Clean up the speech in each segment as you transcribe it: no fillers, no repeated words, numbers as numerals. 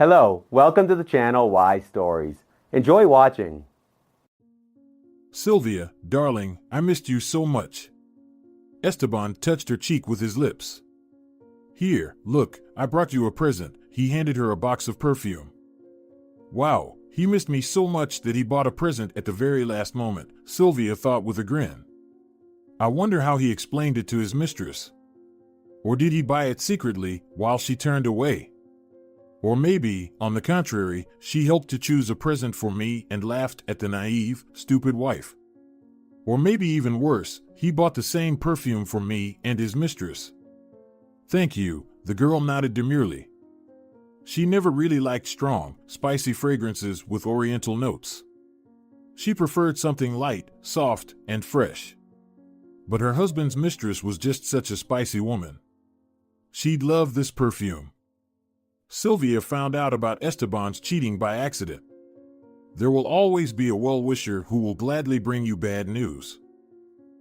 Hello, welcome to the channel Why Stories. Enjoy watching. Silvia, darling, I missed you so much. Esteban touched her cheek with his lips. Here, look, I brought you a present. He handed her a box of perfume. Wow, he missed me so much that he bought a present at the very last moment, Silvia thought with a grin. I wonder how he explained it to his mistress. Or did he buy it secretly while she turned away? Or maybe, on the contrary, she helped to choose a present for me and laughed at the naive, stupid wife. Or maybe even worse, he bought the same perfume for me and his mistress. Thank you, the girl nodded demurely. She never really liked strong, spicy fragrances with oriental notes. She preferred something light, soft, and fresh. But her husband's mistress was just such a spicy woman. She'd love this perfume. Silvia found out about Esteban's cheating by accident. There will always be a well-wisher who will gladly bring you bad news.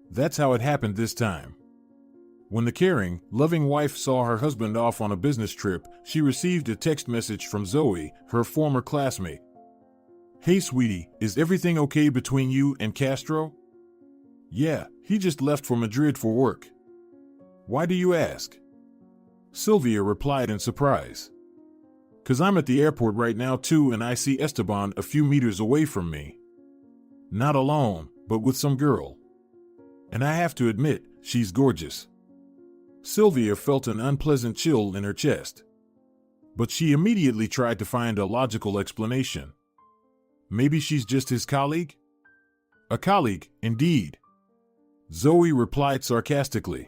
That's how it happened this time. When the caring, loving wife saw her husband off on a business trip, she received a text message from Zoe, her former classmate. Hey sweetie, is everything okay between you and Castro? Yeah, he just left for Madrid for work. Why do you ask? Silvia replied in surprise. 'Cause I'm at the airport right now too and I see Esteban a few meters away from me. Not alone, but with some girl. And I have to admit, she's gorgeous. Silvia felt an unpleasant chill in her chest. But she immediately tried to find a logical explanation. Maybe she's just his colleague? A colleague, indeed. Zoe replied sarcastically.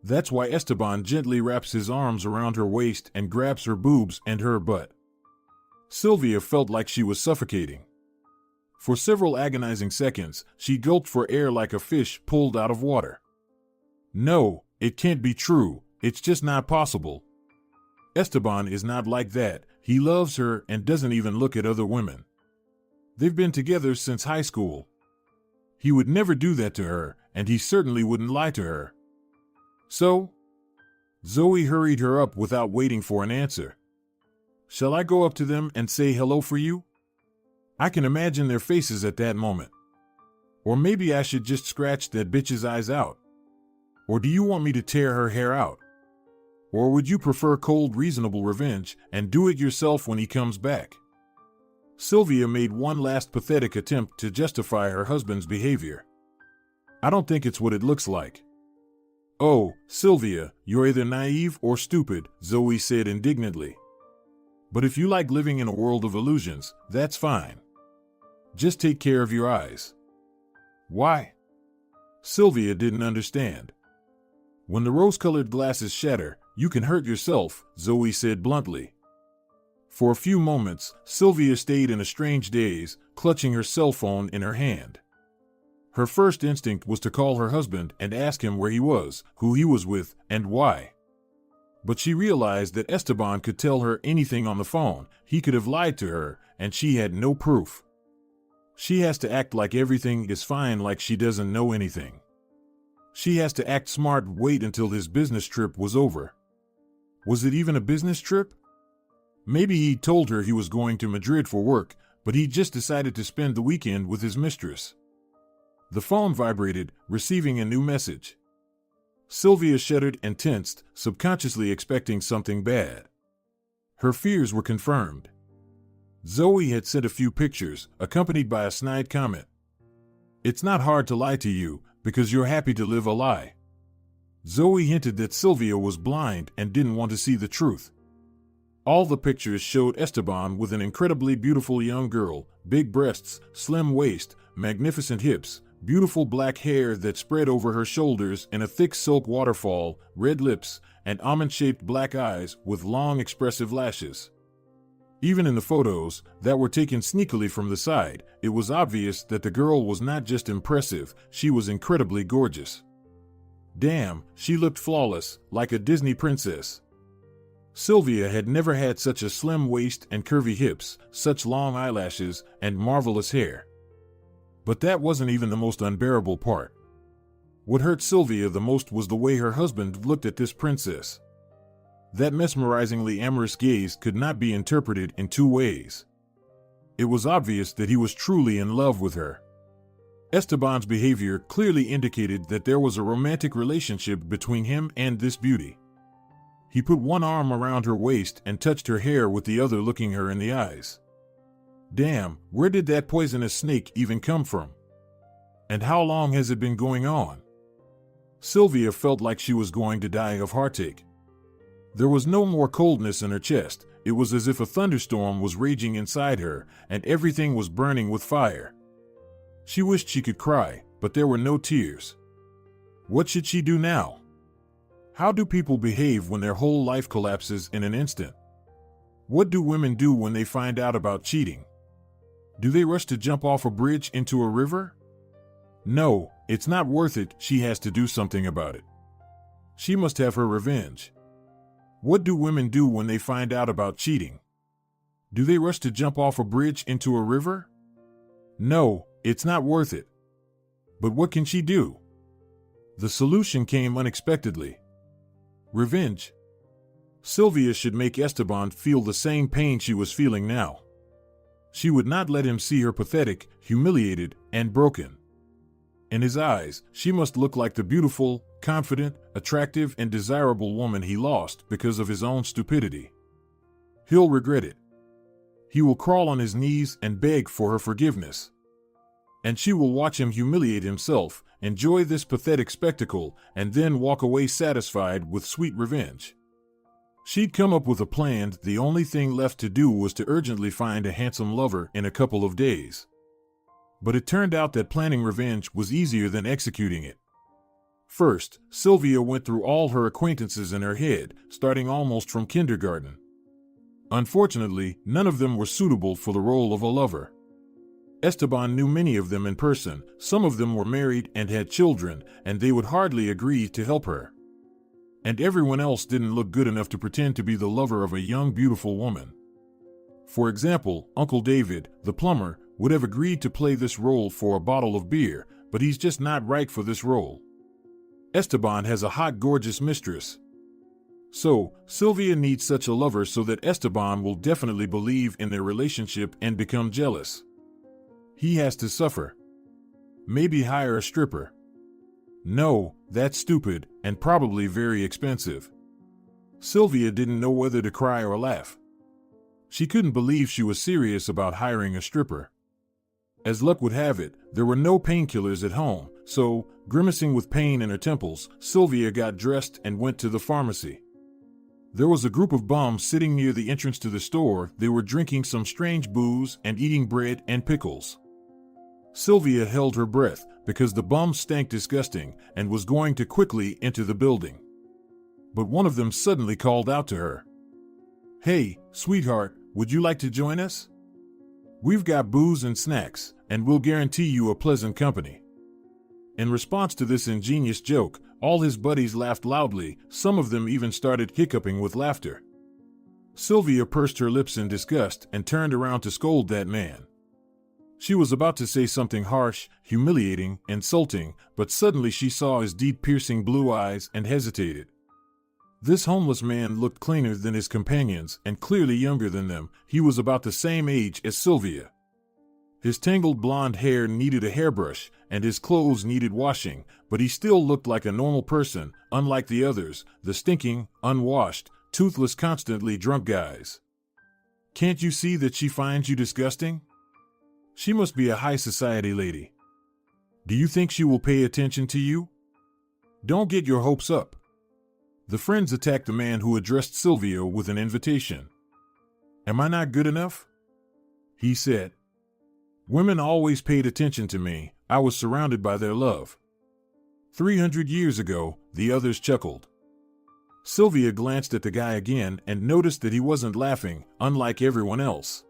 That's why Esteban gently wraps his arms around her waist and grabs her boobs and her butt. Silvia felt like she was suffocating. For several agonizing seconds, she gulped for air like a fish pulled out of water. No, it can't be true, it's just not possible. Esteban is not like that, he loves her and doesn't even look at other women. They've been together since high school. He would never do that to her, and he certainly wouldn't lie to her. So? Zoe hurried her up without waiting for an answer. Shall I go up to them and say hello for you? I can imagine their faces at that moment. Or maybe I should just scratch that bitch's eyes out. Or do you want me to tear her hair out? Or would you prefer cold, reasonable revenge and do it yourself when he comes back? Silvia made one last pathetic attempt to justify her husband's behavior. I don't think it's what it looks like. Oh, Silvia, you're either naive or stupid, Zoe said indignantly. But if you like living in a world of illusions, that's fine. Just take care of your eyes. Why? Silvia didn't understand. When the rose-colored glasses shatter, you can hurt yourself, Zoe said bluntly. For a few moments, Silvia stayed in a strange daze, clutching her cell phone in her hand. Her first instinct was to call her husband and ask him where he was, who he was with, and why. But she realized that Esteban could tell her anything on the phone, he could have lied to her, and she had no proof. She has to act like everything is fine, like she doesn't know anything. She has to act smart, wait until his business trip was over. Was it even a business trip? Maybe he told her he was going to Madrid for work, but he just decided to spend the weekend with his mistress. The phone vibrated, receiving a new message. Silvia shuddered and tensed, subconsciously expecting something bad. Her fears were confirmed. Zoe had sent a few pictures, accompanied by a snide comment. It's not hard to lie to you, because you're happy to live a lie. Zoe hinted that Silvia was blind and didn't want to see the truth. All the pictures showed Esteban with an incredibly beautiful young girl, big breasts, slim waist, magnificent hips, beautiful black hair that spread over her shoulders in a thick silk waterfall, red lips, and almond-shaped black eyes with long expressive lashes. Even in the photos, that were taken sneakily from the side, it was obvious that the girl was not just impressive, she was incredibly gorgeous. Damn, she looked flawless, like a Disney princess. Silvia had never had such a slim waist and curvy hips, such long eyelashes, and marvelous hair. But that wasn't even the most unbearable part. What hurt Silvia the most was the way her husband looked at this princess. That mesmerizingly amorous gaze could not be interpreted in two ways. It was obvious that he was truly in love with her. Esteban's behavior clearly indicated that there was a romantic relationship between him and this beauty. He put one arm around her waist and touched her hair with the other, looking her in the eyes. Damn, where did that poisonous snake even come from? And how long has it been going on? Silvia felt like she was going to die of heartache. There was no more coldness in her chest. It was as if a thunderstorm was raging inside her, and everything was burning with fire. She wished she could cry, but there were no tears. What should she do now? How do people behave when their whole life collapses in an instant? What do women do when they find out about cheating? Do they rush to jump off a bridge into a river? No, it's not worth it. She has to do something about it. She must have her revenge. What do women do when they find out about cheating? Do they rush to jump off a bridge into a river? No, it's not worth it. But what can she do? The solution came unexpectedly. Revenge. Silvia should make Esteban feel the same pain she was feeling now. She would not let him see her pathetic, humiliated, and broken. In his eyes, she must look like the beautiful, confident, attractive, and desirable woman he lost because of his own stupidity. He'll regret it. He will crawl on his knees and beg for her forgiveness. And she will watch him humiliate himself, enjoy this pathetic spectacle, and then walk away satisfied with sweet revenge. She'd come up with a plan. The only thing left to do was to urgently find a handsome lover in a couple of days. But it turned out that planning revenge was easier than executing it. First, Silvia went through all her acquaintances in her head, starting almost from kindergarten. Unfortunately, none of them were suitable for the role of a lover. Esteban knew many of them in person. Some of them were married and had children, and they would hardly agree to help her. And everyone else didn't look good enough to pretend to be the lover of a young, beautiful woman. For example, Uncle David, the plumber, would have agreed to play this role for a bottle of beer, but he's just not right for this role. Esteban has a hot, gorgeous mistress. So, Silvia needs such a lover so that Esteban will definitely believe in their relationship and become jealous. He has to suffer. Maybe hire a stripper. No, that's stupid and probably very expensive. Silvia didn't know whether to cry or laugh. She couldn't believe she was serious about hiring a stripper. As luck would have it, there were no painkillers at home, so, grimacing with pain in her temples, Silvia got dressed and went to the pharmacy. There was a group of bums sitting near the entrance to the store. They were drinking some strange booze and eating bread and pickles. Silvia held her breath because the bums stank disgusting and was going to quickly enter the building. But one of them suddenly called out to her. "Hey, sweetheart, would you like to join us? We've got booze and snacks, and we'll guarantee you a pleasant company." In response to this ingenious joke, all his buddies laughed loudly. Some of them even started hiccuping with laughter. Silvia pursed her lips in disgust and turned around to scold that man. She was about to say something harsh, humiliating, insulting, but suddenly she saw his deep, piercing blue eyes and hesitated. This homeless man looked cleaner than his companions and clearly younger than them. He was about the same age as Silvia. His tangled blonde hair needed a hairbrush, and his clothes needed washing, but he still looked like a normal person, unlike the others, the stinking, unwashed, toothless, constantly drunk guys. "Can't you see that she finds you disgusting? She must be a high society lady. Do you think she will pay attention to you? Don't get your hopes up." The friends attacked the man who addressed Silvia with an invitation. "Am I not good enough?" he said. "Women always paid attention to me. I was surrounded by their love." 300 years ago, the others chuckled. Silvia glanced at the guy again and noticed that he wasn't laughing, unlike everyone else.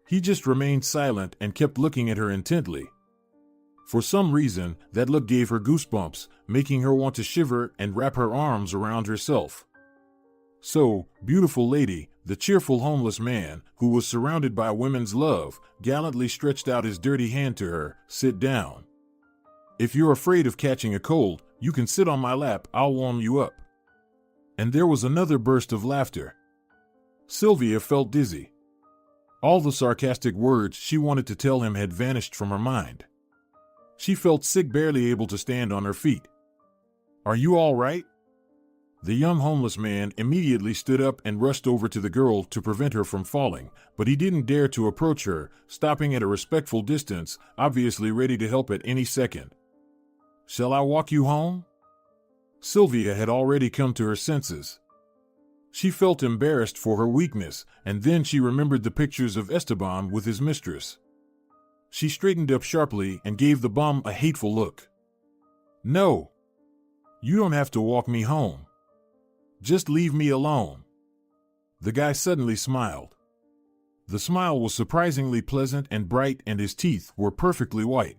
He just remained silent and kept looking at her intently. For some reason, that look gave her goosebumps, making her want to shiver and wrap her arms around herself. So, beautiful lady, the cheerful homeless man, who was surrounded by women's love, gallantly stretched out his dirty hand to her. "Sit down. If you're afraid of catching a cold, you can sit on my lap. I'll warm you up." And there was another burst of laughter. Silvia felt dizzy. All the sarcastic words she wanted to tell him had vanished from her mind. She felt sick, barely able to stand on her feet. "Are you all right?" The young homeless man immediately stood up and rushed over to the girl to prevent her from falling, but he didn't dare to approach her, stopping at a respectful distance, obviously ready to help at any second. "Shall I walk you home?" Silvia had already come to her senses. She felt embarrassed for her weakness, and then she remembered the pictures of Esteban with his mistress. She straightened up sharply and gave the bum a hateful look. "No. You don't have to walk me home. Just leave me alone." The guy suddenly smiled. The smile was surprisingly pleasant and bright, and his teeth were perfectly white.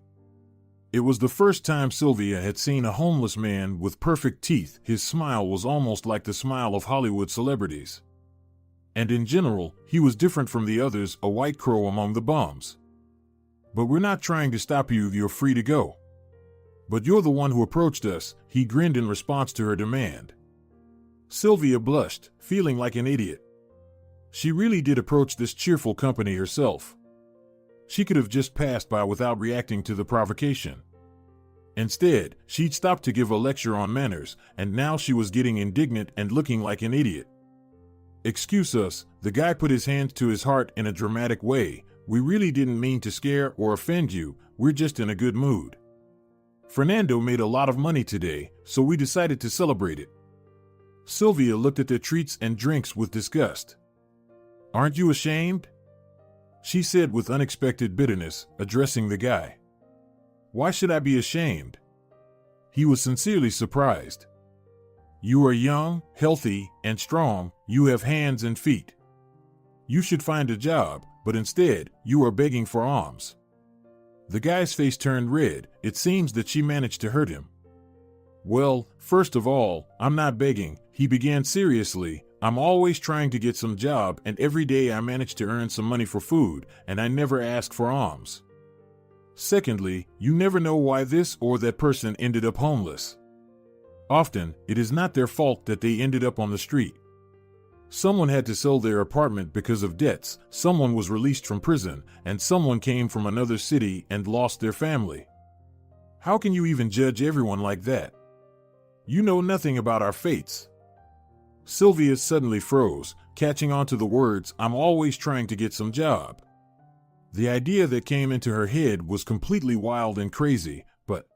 It was the first time Silvia had seen a homeless man with perfect teeth. His smile was almost like the smile of Hollywood celebrities. And in general, he was different from the others, a white crow among the bums. "But we're not trying to stop you, you're free to go." "But you're the one who approached us," he grinned in response to her demand. Silvia blushed, feeling like an idiot. She really did approach this cheerful company herself. She could have just passed by without reacting to the provocation. Instead, she'd stopped to give a lecture on manners, and now she was getting indignant and looking like an idiot. "Excuse us," the guy put his hand to his heart in a dramatic way. "We really didn't mean to scare or offend you, we're just in a good mood. Fernando made a lot of money today, so we decided to celebrate it." Silvia looked at the treats and drinks with disgust. "Aren't you ashamed?" she said with unexpected bitterness, addressing the guy. "Why should I be ashamed?" He was sincerely surprised. "You are young, healthy, and strong. You have hands and feet. You should find a job, but instead, you are begging for alms." The guy's face turned red. It seems that she managed to hurt him. "Well, first of all, I'm not begging," he began seriously. "I'm always trying to get some job, and every day I manage to earn some money for food, and I never ask for alms. Secondly, you never know why this or that person ended up homeless. Often, it is not their fault that they ended up on the street. Someone had to sell their apartment because of debts, someone was released from prison, and someone came from another city and lost their family. How can you even judge everyone like that? You know nothing about our fates." Silvia suddenly froze, catching on to the words, "I'm always trying to get some job." The idea that came into her head was completely wild and crazy, but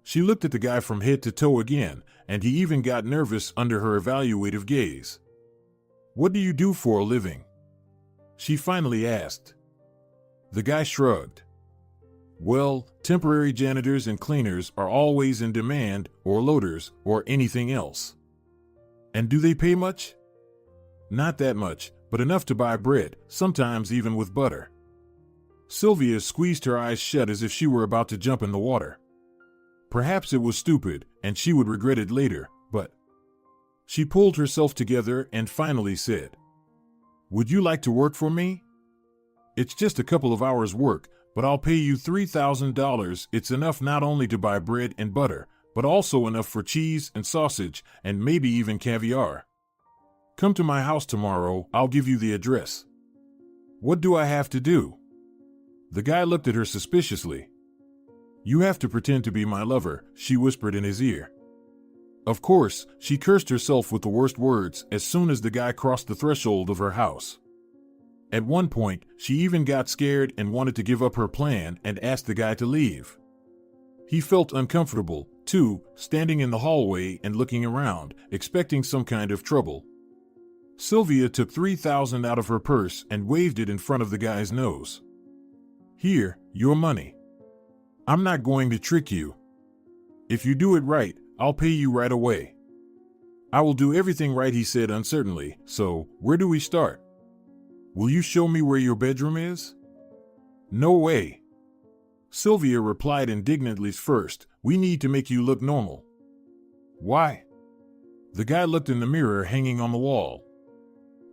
she looked at the guy from head to toe again, and he even got nervous under her evaluative gaze. "What do you do for a living?" she finally asked. The guy shrugged. "Well, temporary janitors and cleaners are always in demand, or loaders, or anything else." "And do they pay much?" "Not that much, but enough to buy bread, sometimes even with butter." Silvia squeezed her eyes shut as if she were about to jump in the water. Perhaps it was stupid, and she would regret it later, but she pulled herself together and finally said, "Would you like to work for me? It's just a couple of hours' work, but I'll pay you $3,000. It's enough not only to buy bread and butter, but also enough for cheese and sausage, and maybe even caviar. Come to my house tomorrow, I'll give you the address." "What do I have to do?" The guy looked at her suspiciously. "You have to pretend to be my lover," she whispered in his ear. Of course, she cursed herself with the worst words as soon as the guy crossed the threshold of her house. At one point, she even got scared and wanted to give up her plan and asked the guy to leave. He felt uncomfortable, too, standing in the hallway and looking around, expecting some kind of trouble. Silvia took $3,000 out of her purse and waved it in front of the guy's nose. "Here, your money. I'm not going to trick you. If you do it right, I'll pay you right away." "I will do everything right," he said uncertainly. "So, where do we start? Will you show me where your bedroom is?" "No way." Silvia replied indignantly. "First, we need to make you look normal." "Why?" The guy looked in the mirror hanging on the wall.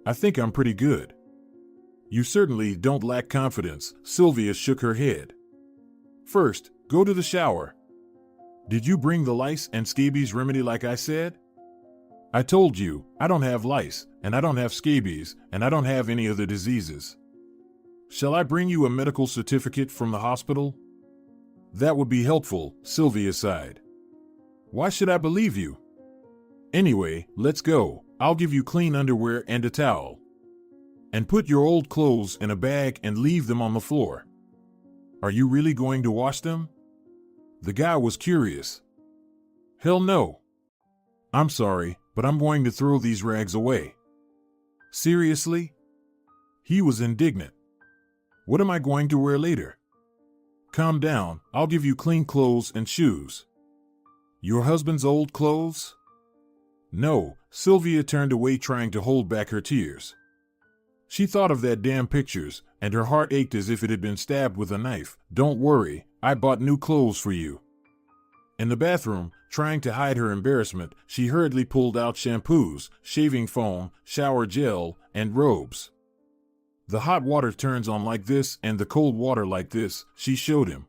"I think I'm pretty good." "You certainly don't lack confidence." Silvia shook her head. "First, go to the shower. Did you bring the lice and scabies remedy like I said?" I told you, I don't have lice, and I don't have scabies, and I don't have any other diseases. Shall I bring you a medical certificate from the hospital? That would be helpful, Silvia sighed. Why should I believe you? Anyway, let's go. I'll give you clean underwear and a towel. And put your old clothes in a bag and leave them on the floor. Are you really going to wash them? The guy was curious. Hell no. I'm sorry, but I'm going to throw these rags away. Seriously? He was indignant. What am I going to wear later? Calm down, I'll give you clean clothes and shoes. Your husband's old clothes? No, Silvia turned away trying to hold back her tears. She thought of that damn pictures, and her heart ached as if it had been stabbed with a knife. Don't worry, I bought new clothes for you. In the bathroom, trying to hide her embarrassment, she hurriedly pulled out shampoos, shaving foam, shower gel, and robes. The hot water turns on like this and the cold water like this, she showed him.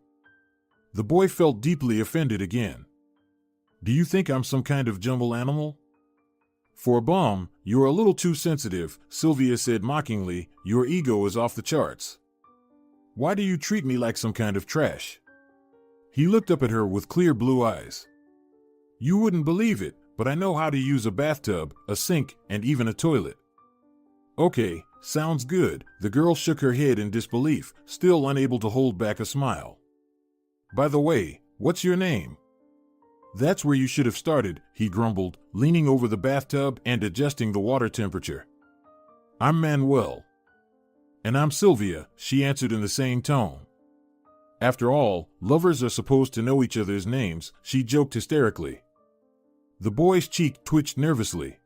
The boy felt deeply offended again. Do you think I'm some kind of jungle animal? For a bum, you're a little too sensitive, Silvia said mockingly. Your ego is off the charts. Why do you treat me like some kind of trash? He looked up at her with clear blue eyes. You wouldn't believe it, but I know how to use a bathtub, a sink, and even a toilet. Okay, sounds good. The girl shook her head in disbelief, still unable to hold back a smile. By the way, what's your name? That's where you should have started, he grumbled, leaning over the bathtub and adjusting the water temperature. I'm Manuel. And I'm Silvia, she answered in the same tone. After all, lovers are supposed to know each other's names, she joked hysterically. The boy's cheek twitched nervously.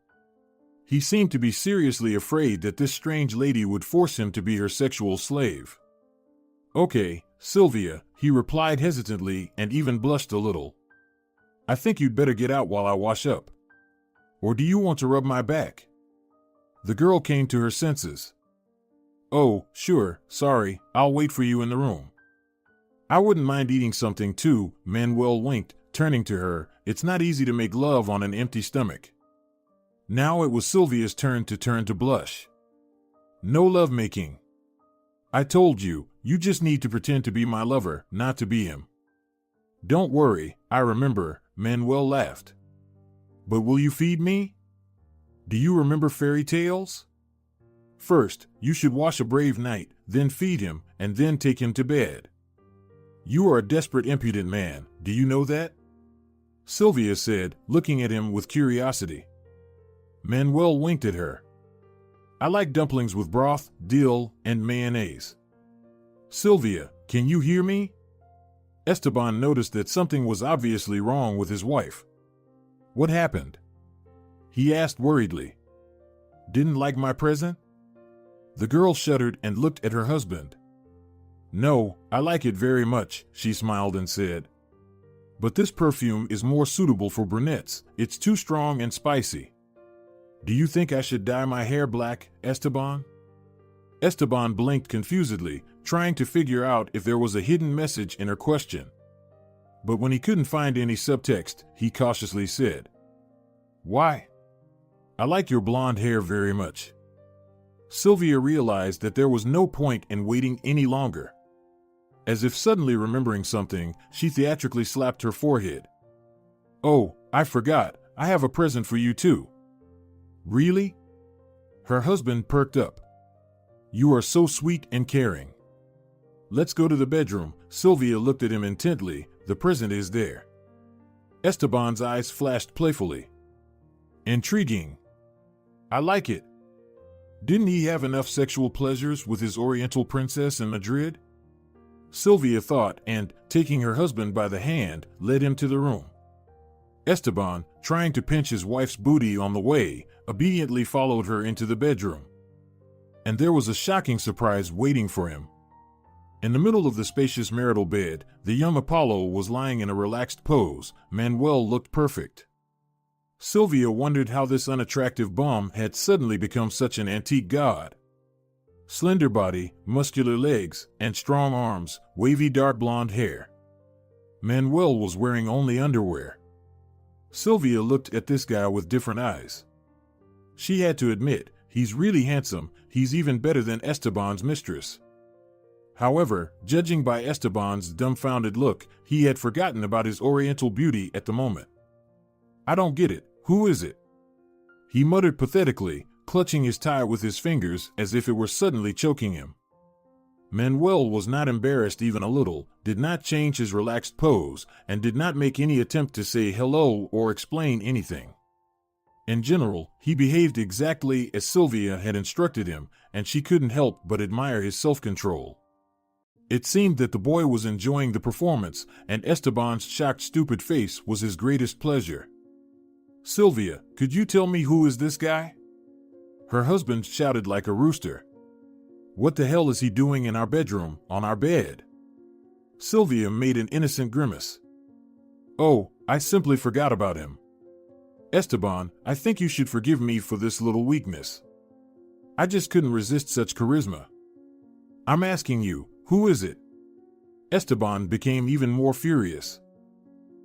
He seemed to be seriously afraid that this strange lady would force him to be her sexual slave. Okay, Silvia, he replied hesitantly and even blushed a little. I think you'd better get out while I wash up. Or do you want to rub my back? The girl came to her senses. Oh, sure, sorry, I'll wait for you in the room. I wouldn't mind eating something too, Manuel winked, turning to her. It's not easy to make love on an empty stomach. Now it was Silvia's turn to blush. No lovemaking. I told you, you just need to pretend to be my lover, not to be him. Don't worry, I remember, Manuel laughed. But will you feed me? Do you remember fairy tales? First, you should wash a brave knight, then feed him, and then take him to bed. You are a desperate, impudent man, do you know that? Silvia said, looking at him with curiosity. Manuel winked at her. I like dumplings with broth, dill, and mayonnaise. Silvia, can you hear me? Esteban noticed that something was obviously wrong with his wife. What happened? He asked worriedly. Didn't like my present? The girl shuddered and looked at her husband. No, I like it very much, she smiled and said. But this perfume is more suitable for brunettes. It's too strong and spicy. Do you think I should dye my hair black, Esteban? Esteban blinked confusedly, trying to figure out if there was a hidden message in her question. But when he couldn't find any subtext, he cautiously said, Why? I like your blonde hair very much. Silvia realized that there was no point in waiting any longer. As if suddenly remembering something, she theatrically slapped her forehead. Oh, I forgot, I have a present for you too. Really? Her husband perked up. You are so sweet and caring. Let's go to the bedroom. Silvia looked at him intently. The present is there. Esteban's eyes flashed playfully. Intriguing. I like it. Didn't he have enough sexual pleasures with his Oriental princess in Madrid? Silvia thought and, taking her husband by the hand, led him to the room. Esteban, trying to pinch his wife's booty on the way, obediently followed her into the bedroom. And there was a shocking surprise waiting for him. In the middle of the spacious marital bed, the young Apollo was lying in a relaxed pose. Manuel looked perfect. Silvia wondered how this unattractive bum had suddenly become such an antique god. Slender body, muscular legs, and strong arms, wavy dark blonde hair. Manuel was wearing only underwear. Silvia looked at this guy with different eyes. She had to admit, he's really handsome, he's even better than Esteban's mistress. However, judging by Esteban's dumbfounded look, he had forgotten about his oriental beauty at the moment. I don't get it, who is it? He muttered pathetically, clutching his tie with his fingers as if it were suddenly choking him. Manuel was not embarrassed even a little, did not change his relaxed pose, and did not make any attempt to say hello or explain anything. In general, he behaved exactly as Silvia had instructed him, and she couldn't help but admire his self-control. It seemed that the boy was enjoying the performance, and Esteban's shocked, stupid face was his greatest pleasure. "Silvia, could you tell me who is this guy?" Her husband shouted like a rooster. "What the hell is he doing in our bedroom, on our bed?" Silvia made an innocent grimace. "Oh, I simply forgot about him. Esteban, I think you should forgive me for this little weakness. I just couldn't resist such charisma. I'm asking you, who is it?" Esteban became even more furious.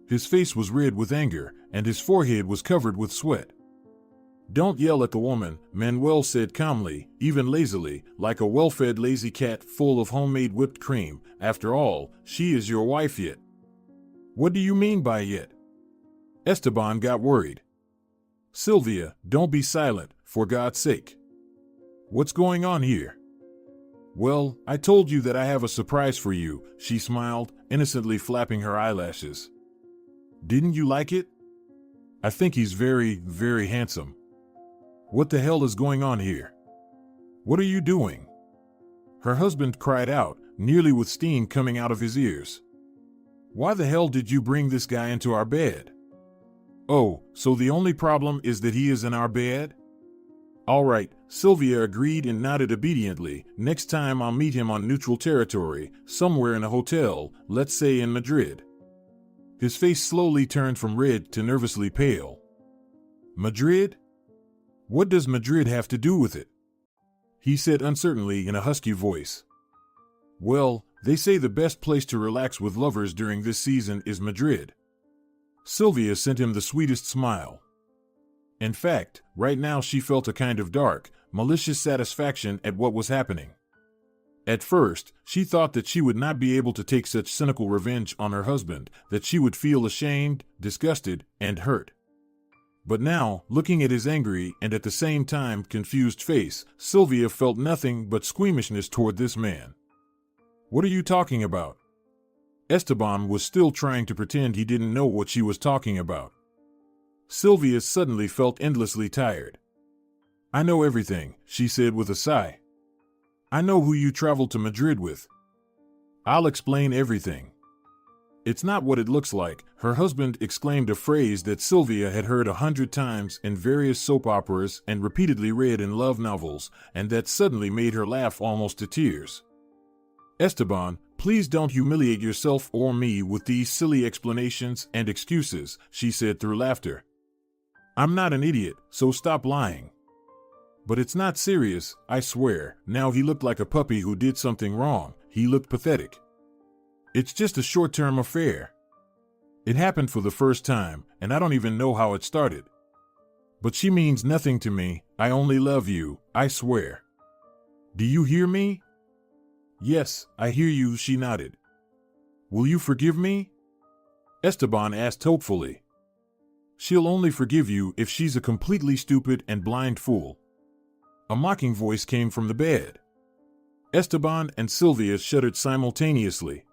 His face was red with anger, and his forehead was covered with sweat. "Don't yell at the woman," Manuel said calmly, even lazily, like a well-fed lazy cat full of homemade whipped cream. "After all, she is your wife yet." "What do you mean by yet?" Esteban got worried. "Silvia, don't be silent, for God's sake. What's going on here?" "Well, I told you that I have a surprise for you," she smiled, innocently flapping her eyelashes. "Didn't you like it? I think he's very, very handsome. What the hell is going on here? What are you doing?" Her husband cried out, nearly with steam coming out of his ears. "Why the hell did you bring this guy into our bed?" "Oh, so the only problem is that he is in our bed?" "All right," Silvia agreed and nodded obediently. "Next time I'll meet him on neutral territory, somewhere in a hotel, let's say in Madrid." His face slowly turned from red to nervously pale. "Madrid? What does Madrid have to do with it?" he said uncertainly in a husky voice. "Well, they say the best place to relax with lovers during this season is Madrid." Silvia sent him the sweetest smile. In fact, right now she felt a kind of dark, malicious satisfaction at what was happening. At first, she thought that she would not be able to take such cynical revenge on her husband, that she would feel ashamed, disgusted, and hurt. But now, looking at his angry and at the same time confused face, Silvia felt nothing but squeamishness toward this man. "What are you talking about?" Esteban was still trying to pretend he didn't know what she was talking about. Silvia suddenly felt endlessly tired. "I know everything," she said with a sigh. "I know who you traveled to Madrid with. I'll explain everything." "It's not what it looks like," her husband exclaimed, a phrase that Silvia had heard 100 times in various soap operas and repeatedly read in love novels, and that suddenly made her laugh almost to tears. "Esteban, please don't humiliate yourself or me with these silly explanations and excuses," she said through laughter. "I'm not an idiot, so stop lying. But it's not serious, I swear." Now he looked like a puppy who did something wrong. He looked pathetic. "It's just a short-term affair. It happened for the first time, and I don't even know how it started. But she means nothing to me. I only love you, I swear. Do you hear me?" "Yes, I hear you," she nodded. "Will you forgive me?" Esteban asked hopefully. "She'll only forgive you if she's a completely stupid and blind fool." A mocking voice came from the bed. Esteban and Silvia shuddered simultaneously.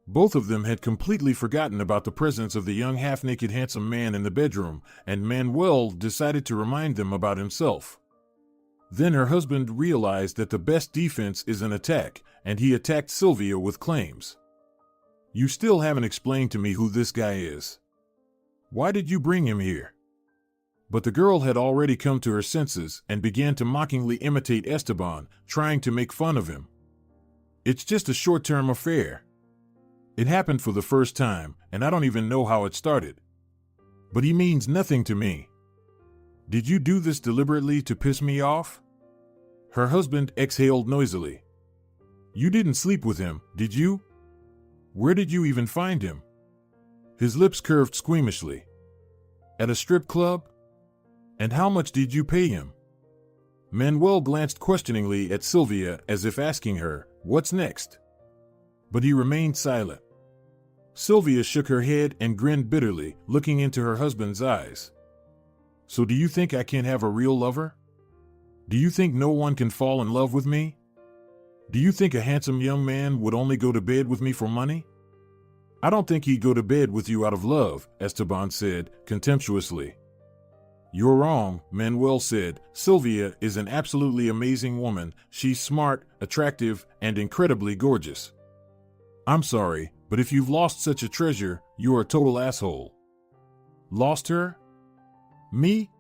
Both of them had completely forgotten about the presence of the young half-naked handsome man in the bedroom, and Manuel decided to remind them about himself. Then her husband realized that the best defense is an attack, and he attacked Silvia with claims. "You still haven't explained to me who this guy is. Why did you bring him here?" But the girl had already come to her senses and began to mockingly imitate Esteban, trying to make fun of him. "It's just a short-term affair. It happened for the first time, and I don't even know how it started. But he means nothing to me. Did you do this deliberately to piss me off?" Her husband exhaled noisily. "You didn't sleep with him, did you? Where did you even find him?" His lips curved squeamishly. "At a strip club? And how much did you pay him? Manuel glanced questioningly at Silvia as if asking her, what's next? But he remained silent. Silvia shook her head and grinned bitterly, looking into her husband's eyes. So do you think I can't have a real lover? Do you think no one can fall in love with me? Do you think a handsome young man would only go to bed with me for money? I don't think he'd go to bed with you out of love, Esteban said, contemptuously. You're wrong, Manuel said. Silvia is an absolutely amazing woman. She's smart, attractive, and incredibly gorgeous. I'm sorry, but if you've lost such a treasure, you're a total asshole. Lost her? Me?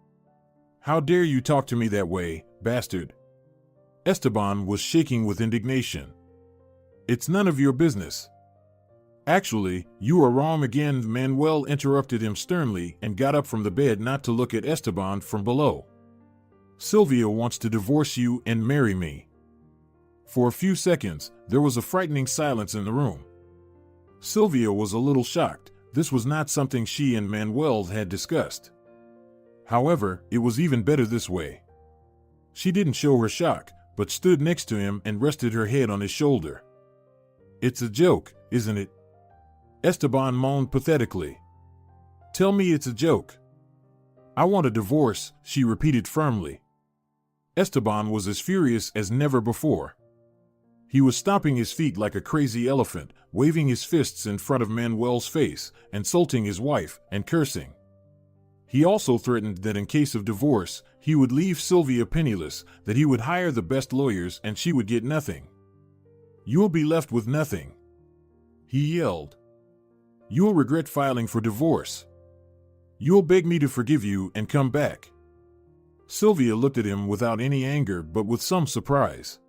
How dare you talk to me that way, bastard? Esteban was shaking with indignation. It's none of your business. Actually, you are wrong again. Manuel interrupted him sternly and got up from the bed not to look at Esteban from below. Silvia wants to divorce you and marry me. For a few seconds, there was a frightening silence in the room. Silvia was a little shocked. This was not something she and Manuel had discussed. However, it was even better this way. She didn't show her shock, but stood next to him and rested her head on his shoulder. It's a joke, isn't it? Esteban moaned pathetically. Tell me it's a joke. I want a divorce, she repeated firmly. Esteban was as furious as never before. He was stomping his feet like a crazy elephant, waving his fists in front of Manuel's face, insulting his wife, and cursing. He also threatened that in case of divorce, he would leave Silvia penniless, that he would hire the best lawyers and she would get nothing. You'll be left with nothing, he yelled. You'll regret filing for divorce. You'll beg me to forgive you and come back. Silvia looked at him without any anger but with some surprise.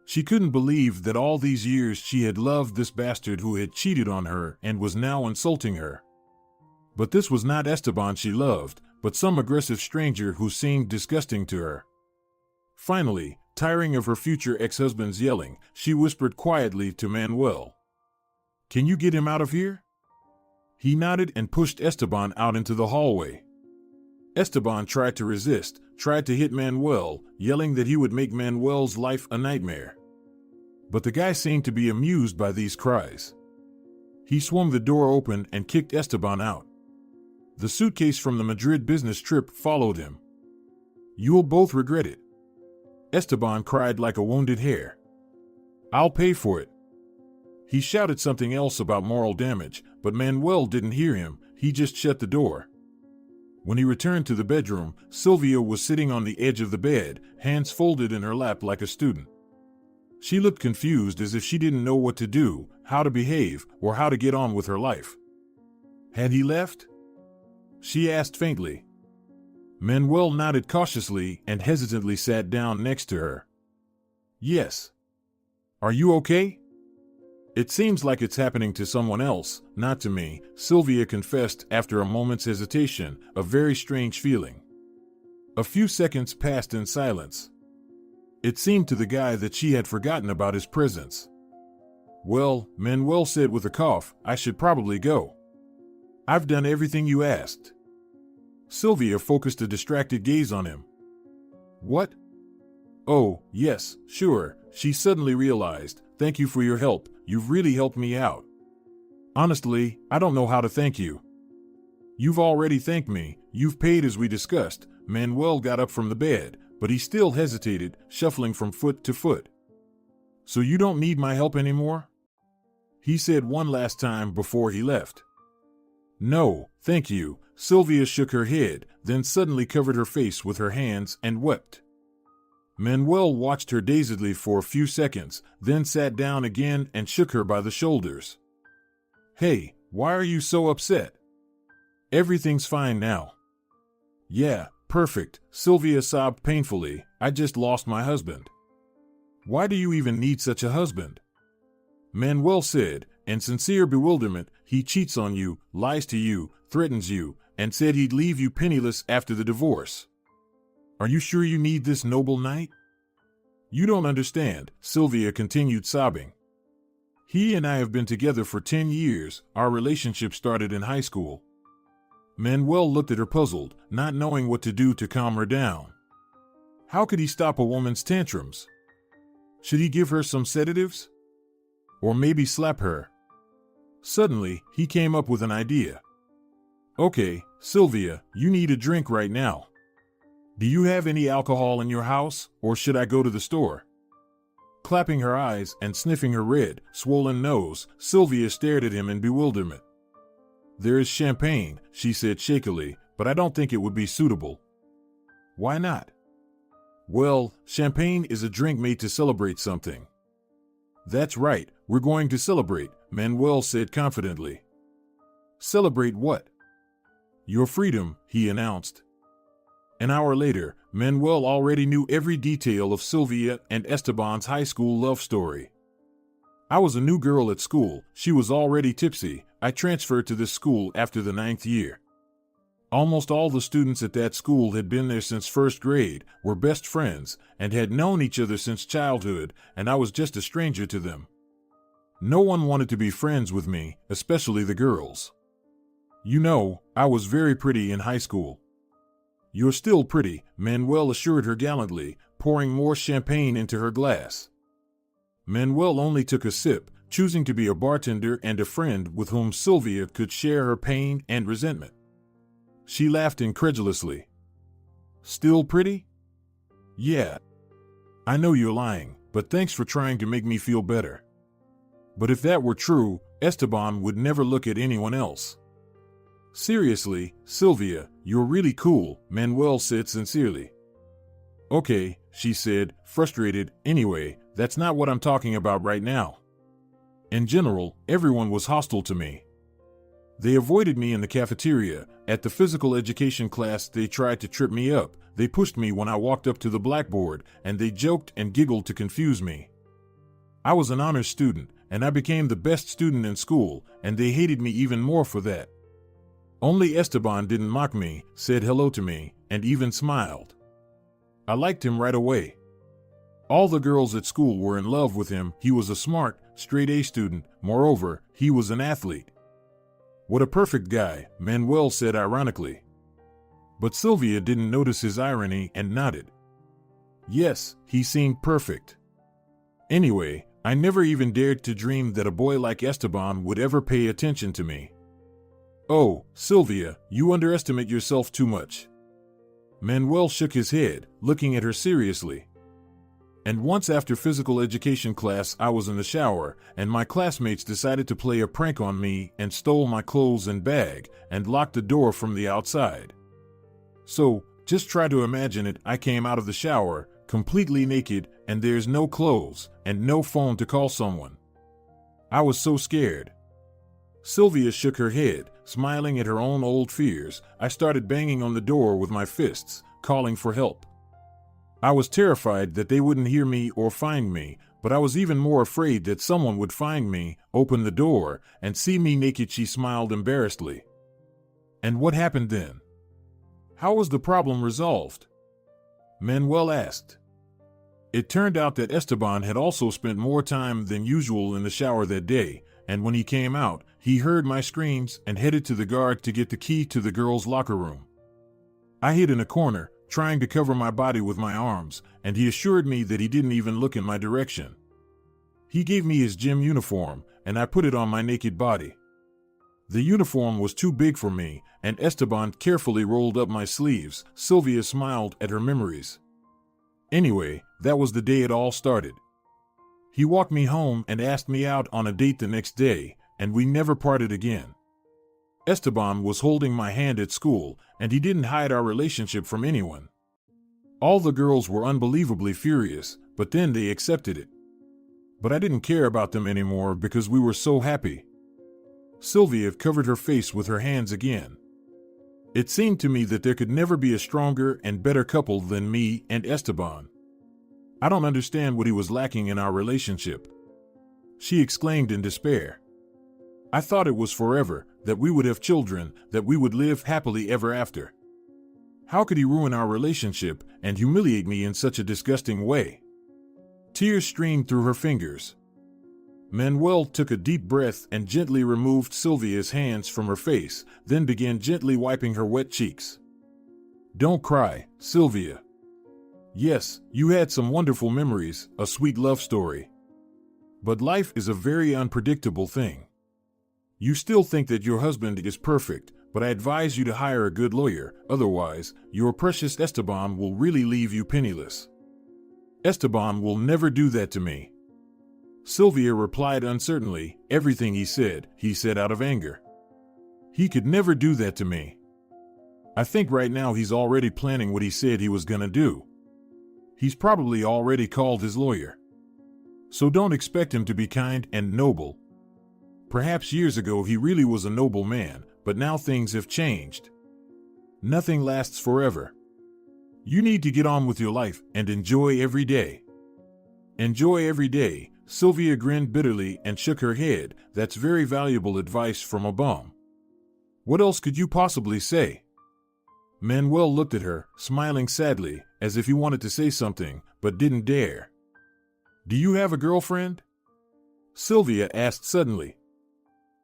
She couldn't believe that all these years she had loved this bastard who had cheated on her and was now insulting her. But this was not Esteban she loved, but some aggressive stranger who seemed disgusting to her. Finally, tiring of her future ex-husband's yelling, she whispered quietly to Manuel. Can you get him out of here? He nodded and pushed Esteban out into the hallway. Esteban tried to resist, tried to hit Manuel, yelling that he would make Manuel's life a nightmare. But the guy seemed to be amused by these cries. He swung the door open and kicked Esteban out. The suitcase from the Madrid business trip followed him. You'll both regret it. Esteban cried like a wounded hare. I'll pay for it. He shouted something else about moral damage, but Manuel didn't hear him. He just shut the door. When he returned to the bedroom, Silvia was sitting on the edge of the bed, hands folded in her lap like a student. She looked confused as if she didn't know what to do, how to behave, or how to get on with her life. Had he left? She asked faintly. Manuel nodded cautiously and hesitantly sat down next to her. Yes. Are you okay? It seems like it's happening to someone else, not to me, Silvia confessed after a moment's hesitation, a very strange feeling. A few seconds passed in silence. It seemed to the guy that she had forgotten about his presence. Well, Manuel said with a cough, I should probably go. I've done everything you asked. Silvia focused a distracted gaze on him. What? Oh, yes, sure, she suddenly realized. Thank you for your help, you've really helped me out. Honestly, I don't know how to thank you. You've already thanked me, you've paid as we discussed. Manuel got up from the bed, but he still hesitated, shuffling from foot to foot. So you don't need my help anymore? He said one last time before he left. No, thank you. Silvia shook her head, then suddenly covered her face with her hands and wept. Manuel watched her dazedly for a few seconds, then sat down again and shook her by the shoulders. Hey, why are you so upset? Everything's fine now. Yeah, perfect, Silvia sobbed painfully. I just lost my husband. Why do you even need such a husband? Manuel said, in sincere bewilderment, he cheats on you, lies to you, threatens you, and said he'd leave you penniless after the divorce. Are you sure you need this noble knight? You don't understand, Silvia continued sobbing. He and I have been together for 10 years, our relationship started in high school. Manuel looked at her puzzled, not knowing what to do to calm her down. How could he stop a woman's tantrums? Should he give her some sedatives? Or maybe slap her? Suddenly, he came up with an idea. Okay, Silvia, you need a drink right now. Do you have any alcohol in your house, or should I go to the store? Clapping her eyes and sniffing her red, swollen nose, Silvia stared at him in bewilderment. There is champagne, she said shakily, but I don't think it would be suitable. Why not? Well, champagne is a drink made to celebrate something. That's right, we're going to celebrate, Manuel said confidently. Celebrate what? Your freedom, he announced. An hour later, Manuel already knew every detail of Silvia and Esteban's high school love story. I was a new girl at school, she was already tipsy, I transferred to this school after the 9th year. Almost all the students at that school had been there since first grade, were best friends, and had known each other since childhood, and I was just a stranger to them. No one wanted to be friends with me, especially the girls. You know, I was very pretty in high school. You're still pretty, Manuel assured her gallantly, pouring more champagne into her glass. Manuel only took a sip, choosing to be a bartender and a friend with whom Silvia could share her pain and resentment. She laughed incredulously. Still pretty? Yeah. I know you're lying, but thanks for trying to make me feel better. But if that were true, Esteban would never look at anyone else. Seriously, Silvia, you're really cool, Manuel said sincerely. Okay, she said, frustrated, anyway, that's not what I'm talking about right now. In general, everyone was hostile to me. They avoided me in the cafeteria, at the physical education class they tried to trip me up, they pushed me when I walked up to the blackboard, and they joked and giggled to confuse me. I was an honors student, and I became the best student in school, and they hated me even more for that. Only Esteban didn't mock me, said hello to me, and even smiled. I liked him right away. All the girls at school were in love with him, he was a smart, straight-A student, moreover, he was an athlete. What a perfect guy, Manuel said ironically. But Silvia didn't notice his irony and nodded. Yes, he seemed perfect. Anyway, I never even dared to dream that a boy like Esteban would ever pay attention to me. Oh, Silvia, you underestimate yourself too much. Manuel shook his head, looking at her seriously. And once after physical education class I was in the shower, and my classmates decided to play a prank on me and stole my clothes and bag, and locked the door from the outside. So, just try to imagine it, I came out of the shower, completely naked, and there's no clothes, and no phone to call someone. I was so scared. Silvia shook her head, smiling at her own old fears. I started banging on the door with my fists, calling for help. I was terrified that they wouldn't hear me or find me, but I was even more afraid that someone would find me, open the door, and see me naked. She smiled embarrassedly. And what happened then? How was the problem resolved? Manuel asked. It turned out that Esteban had also spent more time than usual in the shower that day, and when he came out, he heard my screams and headed to the guard to get the key to the girls' locker room. I hid in a corner, trying to cover my body with my arms, and he assured me that he didn't even look in my direction. He gave me his gym uniform, and I put it on my naked body. The uniform was too big for me, and Esteban carefully rolled up my sleeves. Silvia smiled at her memories. Anyway, that was the day it all started. He walked me home and asked me out on a date the next day, and we never parted again. Esteban was holding my hand at school, and he didn't hide our relationship from anyone. All the girls were unbelievably furious, but then they accepted it. But I didn't care about them anymore because we were so happy. Silvia covered her face with her hands again. It seemed to me that there could never be a stronger and better couple than me and Esteban. I don't understand what he was lacking in our relationship. She exclaimed in despair. I thought it was forever, that we would have children, that we would live happily ever after. How could he ruin our relationship and humiliate me in such a disgusting way? Tears streamed through her fingers. Manuel took a deep breath and gently removed Silvia's hands from her face, then began gently wiping her wet cheeks. Don't cry, Silvia. Yes, you had some wonderful memories, a sweet love story. But life is a very unpredictable thing. You still think that your husband is perfect, but I advise you to hire a good lawyer, otherwise, your precious Esteban will really leave you penniless. Esteban will never do that to me. Silvia replied uncertainly. Everything he said out of anger. He could never do that to me. I think right now he's already planning what he said he was gonna do. He's probably already called his lawyer. So don't expect him to be kind and noble. Perhaps years ago he really was a noble man, but now things have changed. Nothing lasts forever. You need to get on with your life and enjoy every day. Enjoy every day. Silvia grinned bitterly and shook her head. That's very valuable advice from a bum. What else could you possibly say? Manuel looked at her, smiling sadly, as if he wanted to say something, but didn't dare. Do you have a girlfriend? Silvia asked suddenly.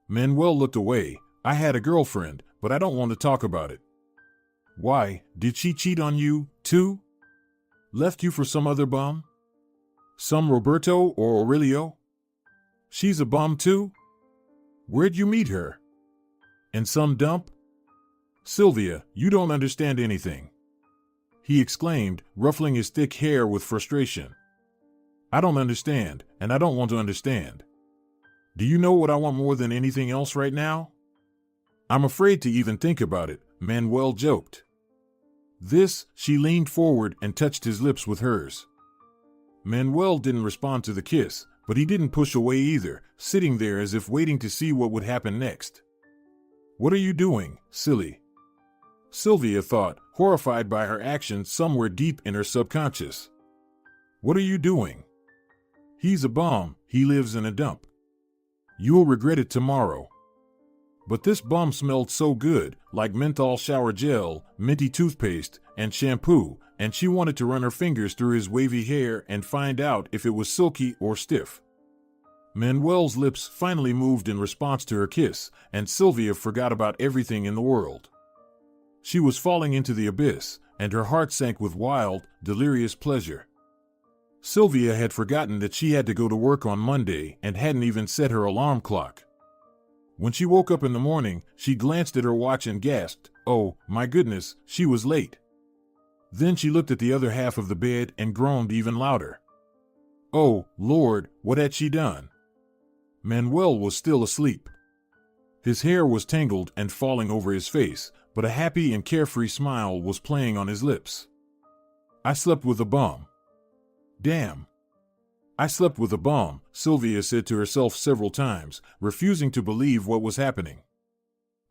Manuel looked away. I had a girlfriend, but I don't want to talk about it. Why, did she cheat on you, too? Left you for some other bum? Some Roberto or Aurelio? She's a bum, too? Where'd you meet her? In some dump? Silvia, you don't understand anything, he exclaimed, ruffling his thick hair with frustration. I don't understand, and I don't want to understand. Do you know what I want more than anything else right now? I'm afraid to even think about it, Manuel joked. She leaned forward and touched his lips with hers. Manuel didn't respond to the kiss, but he didn't push away either, sitting there as if waiting to see what would happen next. What are you doing, silly? Silvia thought, horrified by her actions somewhere deep in her subconscious. What are you doing? He's a bum, he lives in a dump. You'll regret it tomorrow. But this bum smelled so good, like menthol shower gel, minty toothpaste, and shampoo, and she wanted to run her fingers through his wavy hair and find out if it was silky or stiff. Manuel's lips finally moved in response to her kiss, and Silvia forgot about everything in the world. She was falling into the abyss, and her heart sank with wild, delirious pleasure. Silvia had forgotten that she had to go to work on Monday and hadn't even set her alarm clock. When she woke up in the morning, she glanced at her watch and gasped, "Oh, my goodness, she was late." Then she looked at the other half of the bed and groaned even louder. Oh, Lord, what had she done? Manuel was still asleep. His hair was tangled and falling over his face, but a happy and carefree smile was playing on his lips. I slept with a bum. Damn. I slept with a bum, Silvia said to herself several times, refusing to believe what was happening.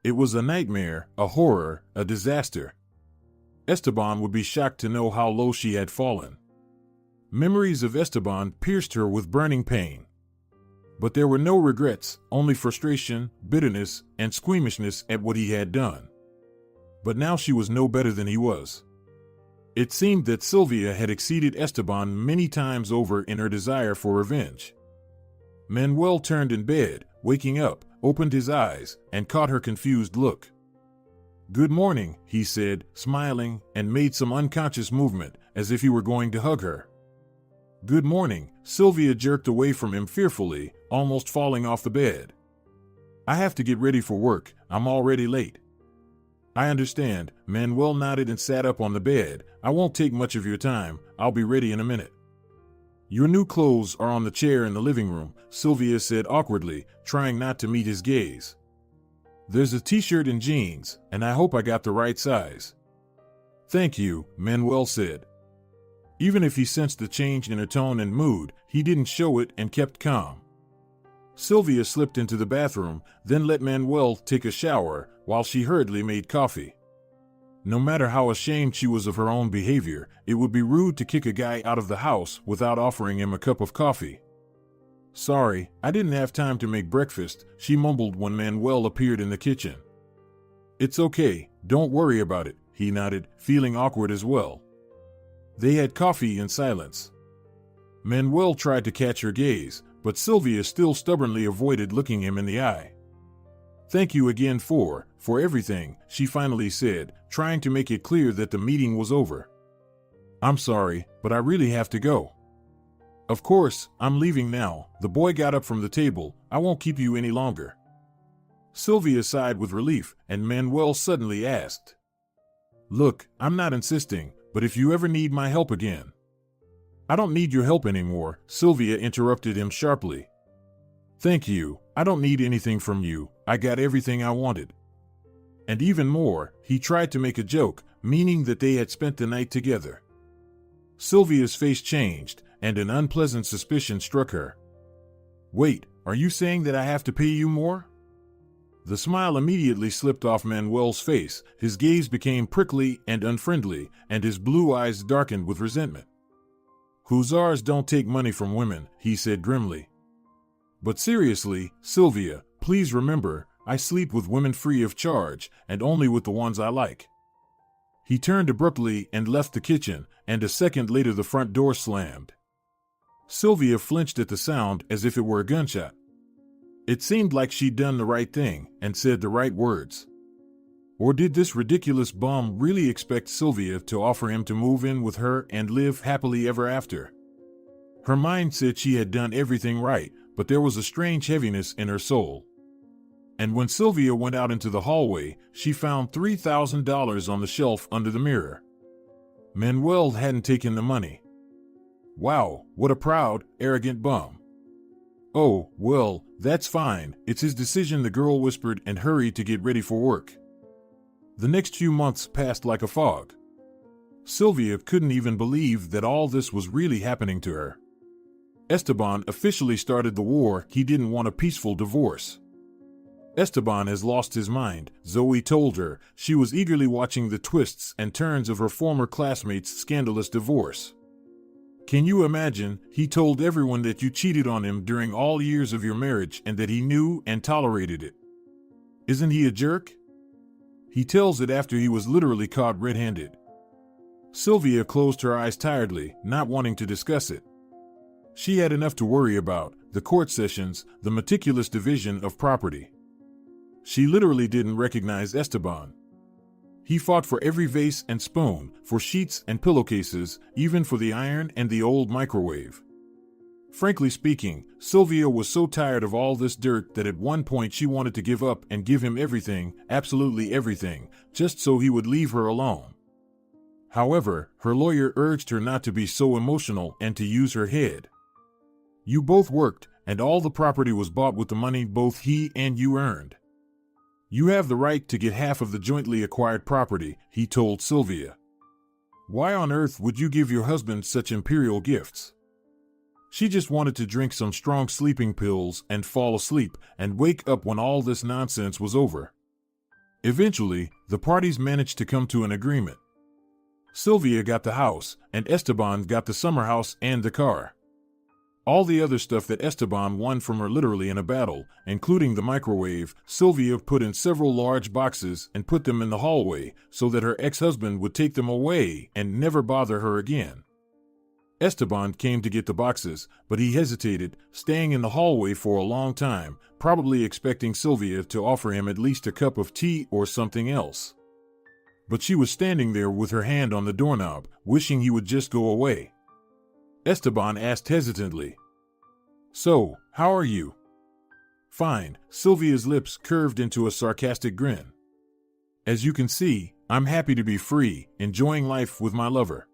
It was a nightmare, a horror, a disaster. Esteban would be shocked to know how low she had fallen. Memories of Esteban pierced her with burning pain. But there were no regrets, only frustration, bitterness, and squeamishness at what he had done. But now she was no better than he was. It seemed that Silvia had exceeded Esteban many times over in her desire for revenge. Manuel turned in bed, waking up, opened his eyes, and caught her confused look. Good morning, he said, smiling, and made some unconscious movement, as if he were going to hug her. Good morning, Silvia jerked away from him fearfully, almost falling off the bed. I have to get ready for work, I'm already late. I understand, Manuel nodded and sat up on the bed. I won't take much of your time, I'll be ready in a minute. Your new clothes are on the chair in the living room, Silvia said awkwardly, trying not to meet his gaze. There's a t-shirt and jeans, and I hope I got the right size. Thank you, Manuel said. Even if he sensed the change in her tone and mood, he didn't show it and kept calm. Silvia slipped into the bathroom, then let Manuel take a shower while she hurriedly made coffee. No matter how ashamed she was of her own behavior, it would be rude to kick a guy out of the house without offering him a cup of coffee. Sorry, I didn't have time to make breakfast, she mumbled when Manuel appeared in the kitchen. It's okay, don't worry about it, he nodded, feeling awkward as well. They had coffee in silence. Manuel tried to catch her gaze, But Silvia still stubbornly avoided looking him in the eye. "Thank you again for everything," she finally said, trying to make it clear that the meeting was over. "I'm sorry, but I really have to go." "Of course, I'm leaving now." The boy got up from the table. "I won't keep you any longer." Silvia sighed with relief, and Manuel suddenly asked, "Look, I'm not insisting, but if you ever need my help again—" "I don't need your help anymore," Silvia interrupted him sharply. "Thank you. I don't need anything from you. I got everything I wanted." And even more, he tried to make a joke, meaning that they had spent the night together. Silvia's face changed, and an unpleasant suspicion struck her. "Wait, are you saying that I have to pay you more?" The smile immediately slipped off Manuel's face, his gaze became prickly and unfriendly, and his blue eyes darkened with resentment. "Hussars don't take money from women," he said grimly. "But seriously, Silvia, please remember, I sleep with women free of charge, and only with the ones I like." He turned abruptly and left the kitchen, and a second later the front door slammed. Silvia flinched at the sound as if it were a gunshot. It seemed like she'd done the right thing and said the right words. Or did this ridiculous bum really expect Silvia to offer him to move in with her and live happily ever after? Her mind said she had done everything right, but there was a strange heaviness in her soul. And when Silvia went out into the hallway, she found $3,000 on the shelf under the mirror. Manuel hadn't taken the money. Wow, what a proud, arrogant bum. "Oh, well, that's fine, it's his decision," the girl whispered and hurried to get ready for work. The next few months passed like a fog. Silvia couldn't even believe that all this was really happening to her. Esteban officially started the war. He didn't want a peaceful divorce. "Esteban has lost his mind," Zoe told her. She was eagerly watching the twists and turns of her former classmate's scandalous divorce. "Can you imagine? He told everyone that you cheated on him during all years of your marriage and that he knew and tolerated it. Isn't he a jerk? He tells it after he was literally caught red-handed." Silvia closed her eyes tiredly, not wanting to discuss it. She had enough to worry about: the court sessions, the meticulous division of property. She literally didn't recognize Esteban. He fought for every vase and spoon, for sheets and pillowcases, even for the iron and the old microwave. Frankly speaking, Silvia was so tired of all this dirt that at one point she wanted to give up and give him everything, absolutely everything, just so he would leave her alone. However, her lawyer urged her not to be so emotional and to use her head. "You both worked, and all the property was bought with the money both he and you earned. You have the right to get half of the jointly acquired property," he told Silvia. "Why on earth would you give your husband such imperial gifts?" She just wanted to drink some strong sleeping pills and fall asleep and wake up when all this nonsense was over. Eventually, the parties managed to come to an agreement. Silvia got the house, and Esteban got the summer house and the car. All the other stuff that Esteban won from her literally in a battle, including the microwave, Silvia put in several large boxes and put them in the hallway so that her ex-husband would take them away and never bother her again. Esteban came to get the boxes, but he hesitated, staying in the hallway for a long time, probably expecting Silvia to offer him at least a cup of tea or something else. But she was standing there with her hand on the doorknob, wishing he would just go away. Esteban asked hesitantly, "So, how are you?" "Fine." Silvia's lips curved into a sarcastic grin. "As you can see, I'm happy to be free, enjoying life with my lover.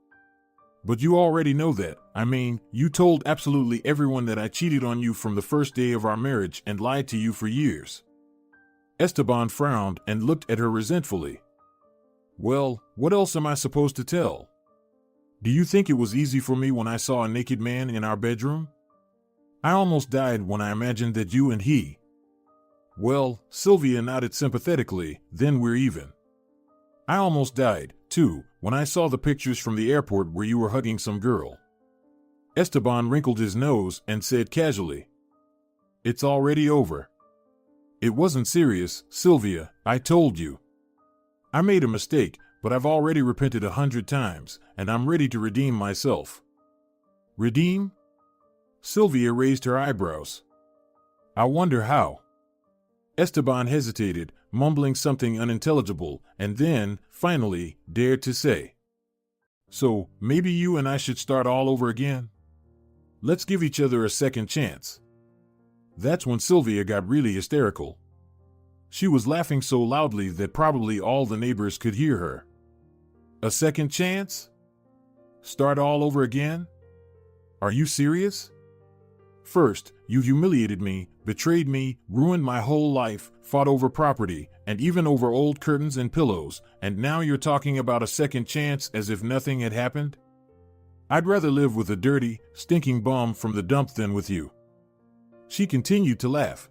But you already know that. I mean, you told absolutely everyone that I cheated on you from the first day of our marriage and lied to you for years." Esteban frowned and looked at her resentfully. "Well, what else am I supposed to tell? Do you think it was easy for me when I saw a naked man in our bedroom? I almost died when I imagined that you and he—" "Well," Silvia nodded sympathetically, "then we're even. I almost died, too, when I saw the pictures from the airport where you were hugging some girl." Esteban wrinkled his nose and said casually, "It's already over." "It wasn't serious, Silvia, I told you. I made a mistake, but I've already repented 100 times, and I'm ready to redeem myself." "Redeem?" Silvia raised her eyebrows. I wonder how. Esteban hesitated, mumbling something unintelligible, and then, finally, dared to say, "So, maybe you and I should start all over again? Let's give each other a second chance." That's when Silvia got really hysterical. She was laughing so loudly that probably all the neighbors could hear her. A second chance? Start all over again? Are you serious? First, you humiliated me, betrayed me, ruined my whole life, fought over property, and even over old curtains and pillows, and now you're talking about a second chance as if nothing had happened? I'd rather live with a dirty, stinking bum from the dump than with you. She continued to laugh.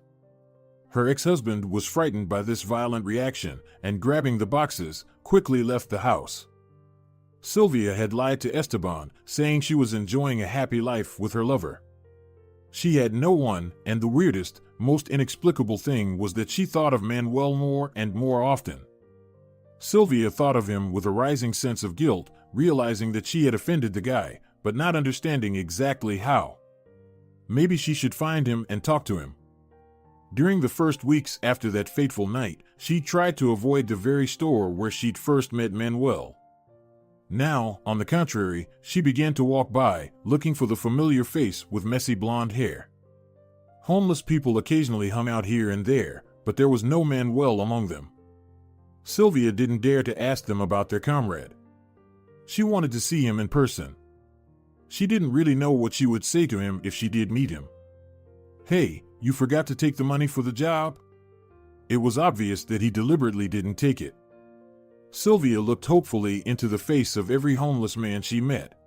Her ex-husband was frightened by this violent reaction, and grabbing the boxes, quickly left the house. Silvia had lied to Esteban, saying she was enjoying a happy life with her lover. She had no one, and the weirdest, most inexplicable thing was that she thought of Manuel more and more often. Silvia thought of him with a rising sense of guilt, realizing that she had offended the guy, but not understanding exactly how. Maybe she should find him and talk to him. During the first weeks after that fateful night, she tried to avoid the very store where she'd first met Manuel. Now, on the contrary, she began to walk by, looking for the familiar face with messy blonde hair. Homeless people occasionally hung out here and there, but there was no Manuel among them. Silvia didn't dare to ask them about their comrade. She wanted to see him in person. She didn't really know what she would say to him if she did meet him. "Hey, you forgot to take the money for the job?" It was obvious that he deliberately didn't take it. Silvia looked hopefully into the face of every homeless man she met.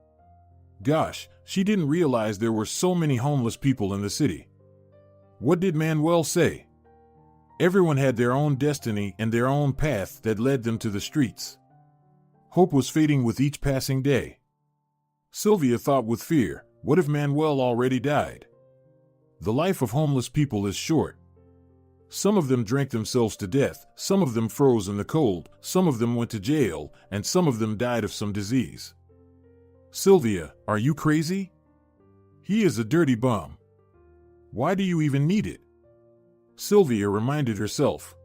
Gosh, she didn't realize there were so many homeless people in the city. What did Manuel say? Everyone had their own destiny and their own path that led them to the streets. Hope was fading with each passing day. Silvia thought with fear, what if Manuel already died? The life of homeless people is short. Some of them drank themselves to death, some of them froze in the cold, some of them went to jail, and some of them died of some disease. Silvia, are you crazy? He is a dirty bum. Why do you even need it? Silvia reminded herself.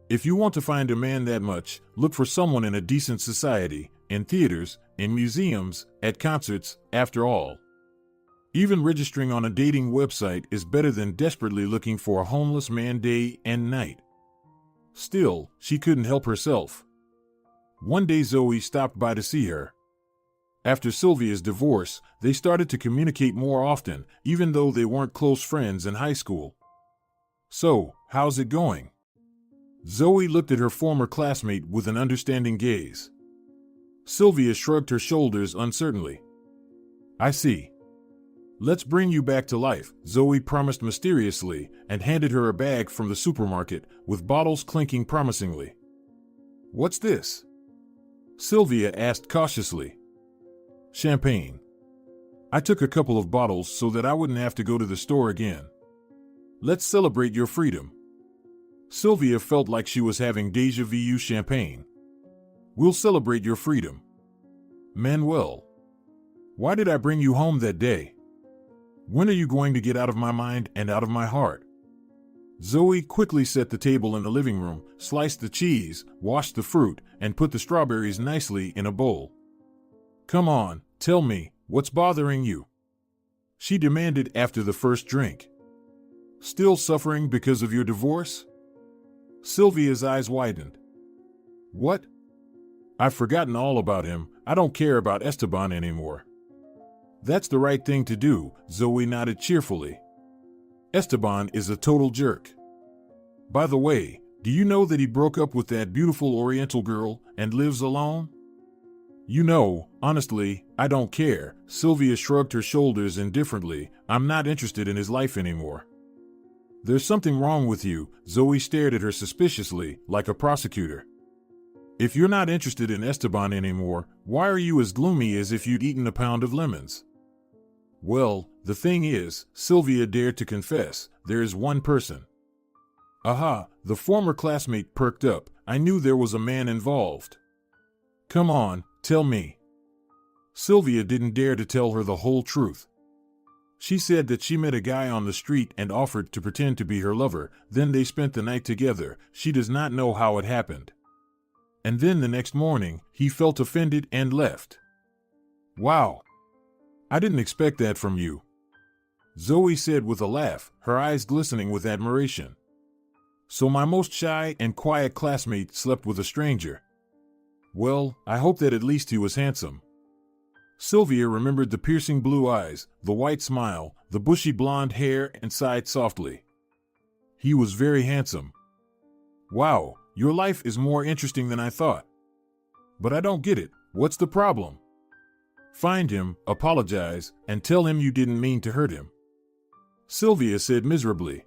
If you want to find a man that much, look for someone in a decent society, in theaters, in museums, at concerts, after all. Even registering on a dating website is better than desperately looking for a homeless man day and night. Still, she couldn't help herself. One day Zoe stopped by to see her. After Silvia's divorce, they started to communicate more often, even though they weren't close friends in high school. "So, how's it going?" Zoe looked at her former classmate with an understanding gaze. Silvia shrugged her shoulders uncertainly. "I see. Let's bring you back to life," Zoe promised mysteriously, and handed her a bag from the supermarket, with bottles clinking promisingly. "What's this?" Silvia asked cautiously. "Champagne. I took a couple of bottles so that I wouldn't have to go to the store again. Let's celebrate your freedom." Silvia felt like she was having déjà vu champagne. "We'll celebrate your freedom." "Manuel, why did I bring you home that day? When are you going to get out of my mind and out of my heart?" Zoe quickly set the table in the living room, sliced the cheese, washed the fruit, and put the strawberries nicely in a bowl. "Come on, tell me, what's bothering you?" she demanded after the first drink. "Still suffering because of your divorce?" Silvia's eyes widened. "What? I've forgotten all about him. I don't care about Esteban anymore." "That's the right thing to do," Zoe nodded cheerfully. "Esteban is a total jerk. By the way, do you know that he broke up with that beautiful Oriental girl and lives alone?" "You know, honestly, I don't care." Silvia shrugged her shoulders indifferently. "I'm not interested in his life anymore." "There's something wrong with you." Zoe stared at her suspiciously, like a prosecutor. "If you're not interested in Esteban anymore, why are you as gloomy as if you'd eaten a pound of lemons?" "Well, the thing is," Silvia dared to confess, "there is one person." "Aha," the former classmate perked up. "I knew there was a man involved." "Come on, tell me." Silvia didn't dare to tell her the whole truth. She said that she met a guy on the street and offered to pretend to be her lover, then they spent the night together. She does not know how it happened. And then the next morning, he felt offended and left. Wow. I didn't expect that from you, Zoe said with a laugh, her eyes glistening with admiration. So my most shy and quiet classmate slept with a stranger. Well, I hope that at least he was handsome. Silvia remembered the piercing blue eyes, the white smile, the bushy blonde hair, and sighed softly. He was very handsome. Wow, your life is more interesting than I thought. But I don't get it. What's the problem? Find him, apologize, and tell him you didn't mean to hurt him. Silvia said miserably.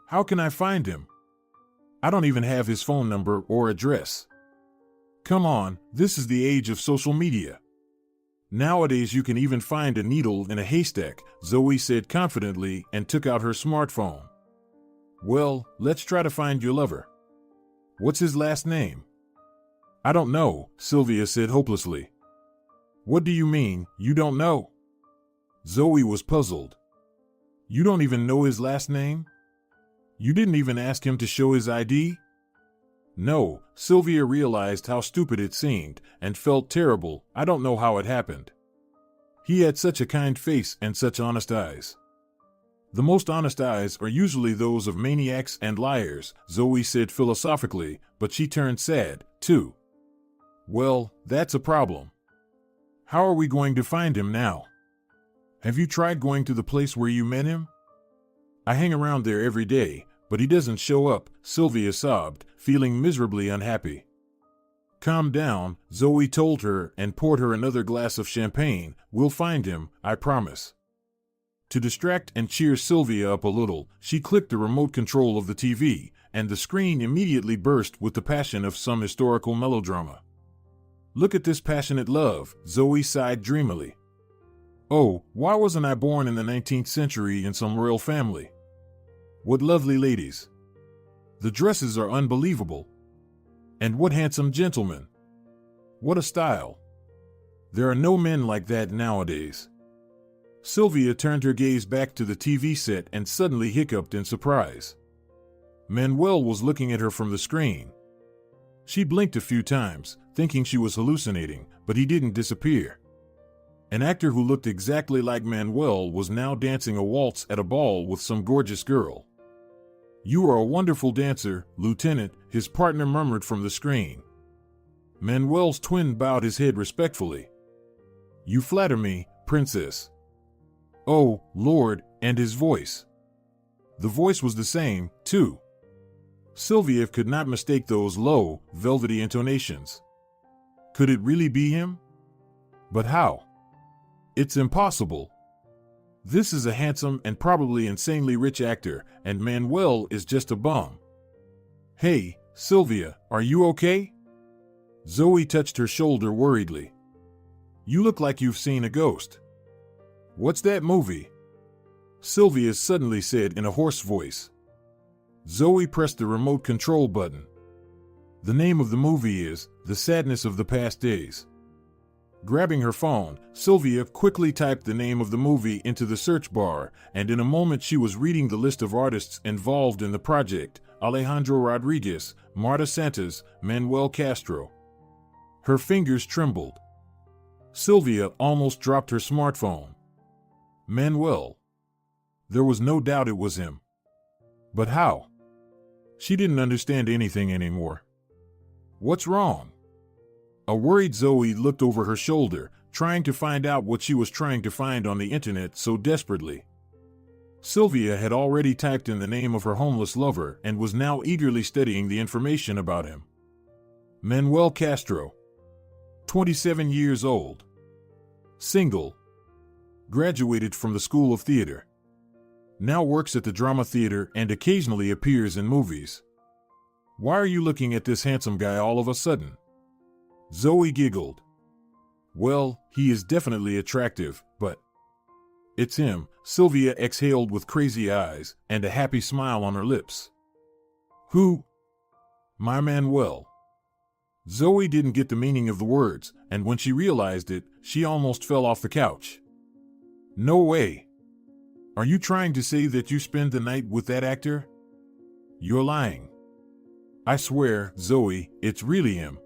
How can I find him? I don't even have his phone number or address. Come on, this is the age of social media. Nowadays you can even find a needle in a haystack, Zoe said confidently and took out her smartphone. Well, let's try to find your lover. What's his last name? I don't know, Silvia said hopelessly. What do you mean, you don't know? Zoe was puzzled. You don't even know his last name? You didn't even ask him to show his ID? No, Silvia realized how stupid it seemed and felt terrible. I don't know how it happened. He had such a kind face and such honest eyes. The most honest eyes are usually those of maniacs and liars, Zoe said philosophically, but she turned sad, too. Well, that's a problem. How are we going to find him now? Have you tried going to the place where you met him? I hang around there every day, but he doesn't show up, Silvia sobbed, feeling miserably unhappy. Calm down, Zoe told her and poured her another glass of champagne. We'll find him, I promise. To distract and cheer Silvia up a little, she clicked the remote control of the TV, and the screen immediately burst with the passion of some historical melodrama. Look at this passionate love, Zoe sighed dreamily. Oh, why wasn't I born in the 19th century in some royal family? What lovely ladies. The dresses are unbelievable. And what handsome gentlemen. What a style. There are no men like that nowadays. Silvia turned her gaze back to the TV set and suddenly hiccuped in surprise. Manuel was looking at her from the screen. She blinked a few times, thinking she was hallucinating, but he didn't disappear. An actor who looked exactly like Manuel was now dancing a waltz at a ball with some gorgeous girl. You are a wonderful dancer, Lieutenant, his partner murmured from the screen. Manuel's twin bowed his head respectfully. You flatter me, Princess. Oh, Lord, and his voice. The voice was the same, too. Silvia could not mistake those low, velvety intonations. Could it really be him? But how? It's impossible. This is a handsome and probably insanely rich actor, and Manuel is just a bum. Hey, Silvia, are you okay? Zoe touched her shoulder worriedly. You look like you've seen a ghost. What's that movie? Silvia suddenly said in a hoarse voice. Zoe pressed the remote control button. The name of the movie is The Sadness of the Past Days. Grabbing her phone, Silvia quickly typed the name of the movie into the search bar, and in a moment she was reading the list of artists involved in the project: Alejandro Rodriguez, Marta Santos, Manuel Castro. Her fingers trembled. Silvia almost dropped her smartphone. Manuel. There was no doubt it was him. But how? She didn't understand anything anymore. What's wrong? A worried Zoe looked over her shoulder, trying to find out what she was trying to find on the internet so desperately. Silvia had already typed in the name of her homeless lover and was now eagerly studying the information about him. Manuel Castro. 27 years old. Single. Graduated from the School of Theater. Now works at the Drama Theater and occasionally appears in movies. Why are you looking at this handsome guy all of a sudden? Zoe giggled. Well, he is definitely attractive, but... It's him, Silvia exhaled with crazy eyes and a happy smile on her lips. Who? My Manuel. Zoe didn't get the meaning of the words, and when she realized it, she almost fell off the couch. No way. Are you trying to say that you spend the night with that actor? You're lying. I swear, Zoe, it's really him.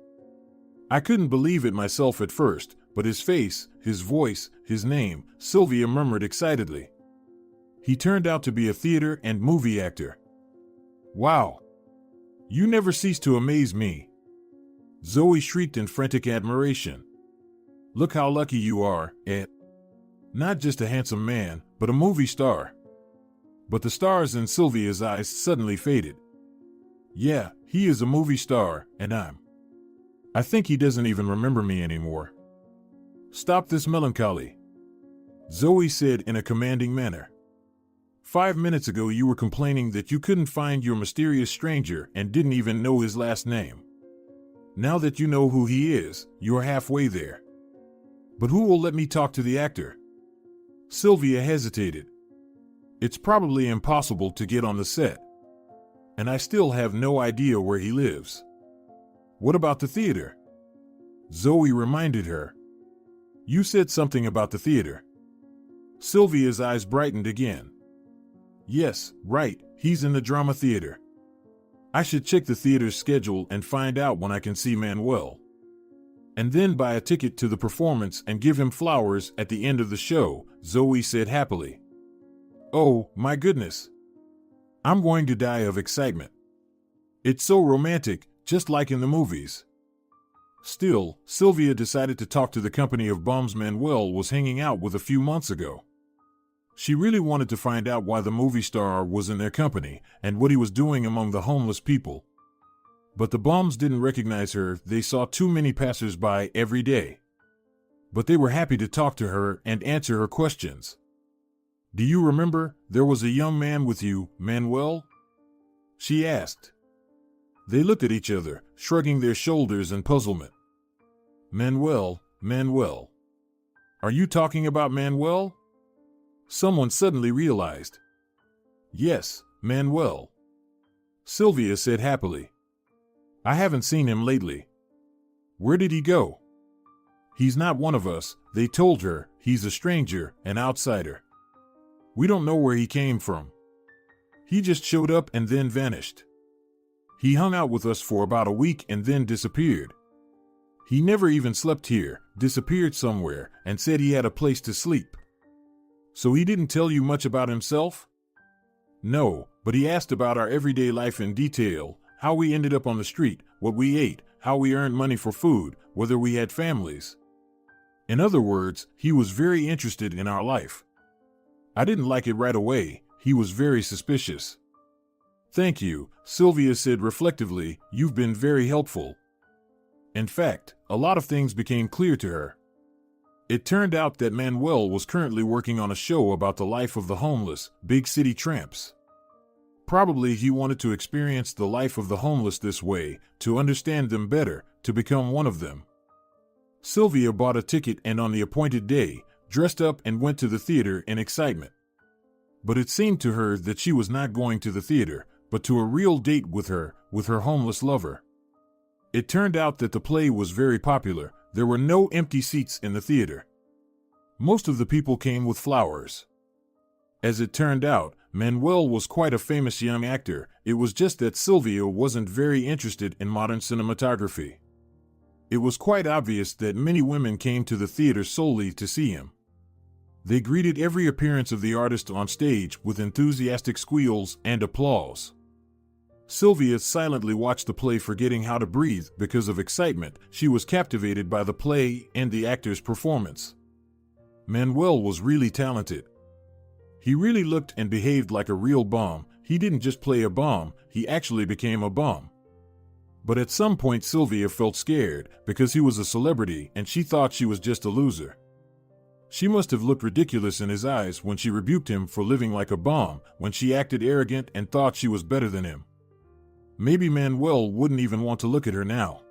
I couldn't believe it myself at first, but his face, his voice, his name, Silvia murmured excitedly. He turned out to be a theater and movie actor. Wow. You never cease to amaze me. Zoe shrieked in frantic admiration. Look how lucky you are, Ed. Not just a handsome man, but a movie star. But the stars in Silvia's eyes suddenly faded. Yeah, he is a movie star, and I think he doesn't even remember me anymore. Stop this melancholy, Zoe said in a commanding manner. 5 minutes ago you were complaining that you couldn't find your mysterious stranger and didn't even know his last name. Now that you know who he is, you're halfway there. But who will let me talk to the actor? Silvia hesitated. It's probably impossible to get on the set. And I still have no idea where he lives. What about the theater? Zoe reminded her. You said something about the theater. Silvia's eyes brightened again. Yes, right, he's in the drama theater. I should check the theater's schedule and find out when I can see Manuel. And then buy a ticket to the performance and give him flowers at the end of the show, Zoe said happily. Oh, my goodness. I'm going to die of excitement. It's so romantic, just like in the movies. Still, Silvia decided to talk to the company of bums Manuel was hanging out with a few months ago. She really wanted to find out why the movie star was in their company and what he was doing among the homeless people. But the bums didn't recognize her. They saw too many passers-by every day. But they were happy to talk to her and answer her questions. Do you remember, there was a young man with you, Manuel? She asked. They looked at each other, shrugging their shoulders in puzzlement. Manuel. Are you talking about Manuel? Someone suddenly realized. Yes, Manuel. Silvia said happily. I haven't seen him lately. Where did he go? He's not one of us, they told her. He's a stranger, an outsider. We don't know where he came from. He just showed up and then vanished. He hung out with us for about a week and then disappeared. He never even slept here, disappeared somewhere, and said he had a place to sleep. So he didn't tell you much about himself? No, but he asked about our everyday life in detail, how we ended up on the street, what we ate, how we earned money for food, whether we had families. In other words, he was very interested in our life. I didn't like it right away. He was very suspicious. Thank you, Silvia said reflectively. You've been very helpful. In fact, a lot of things became clear to her. It turned out that Manuel was currently working on a show about the life of the homeless, big city tramps. Probably he wanted to experience the life of the homeless this way, to understand them better, to become one of them. Silvia bought a ticket and on the appointed day, dressed up and went to the theater in excitement. But it seemed to her that she was not going to the theater, but to a real date with her homeless lover. It turned out that the play was very popular. There were no empty seats in the theater. Most of the people came with flowers. As it turned out, Manuel was quite a famous young actor. It was just that Silvia wasn't very interested in modern cinematography. It was quite obvious that many women came to the theater solely to see him. They greeted every appearance of the artist on stage with enthusiastic squeals and applause. Silvia silently watched the play, forgetting how to breathe because of excitement. She was captivated by the play and the actor's performance. Manuel was really talented. He really looked and behaved like a real bum. He didn't just play a bum, he actually became a bum. But at some point Silvia felt scared because he was a celebrity and she thought she was just a loser. She must have looked ridiculous in his eyes when she rebuked him for living like a bum, when she acted arrogant and thought she was better than him. Maybe Manuel wouldn't even want to look at her now.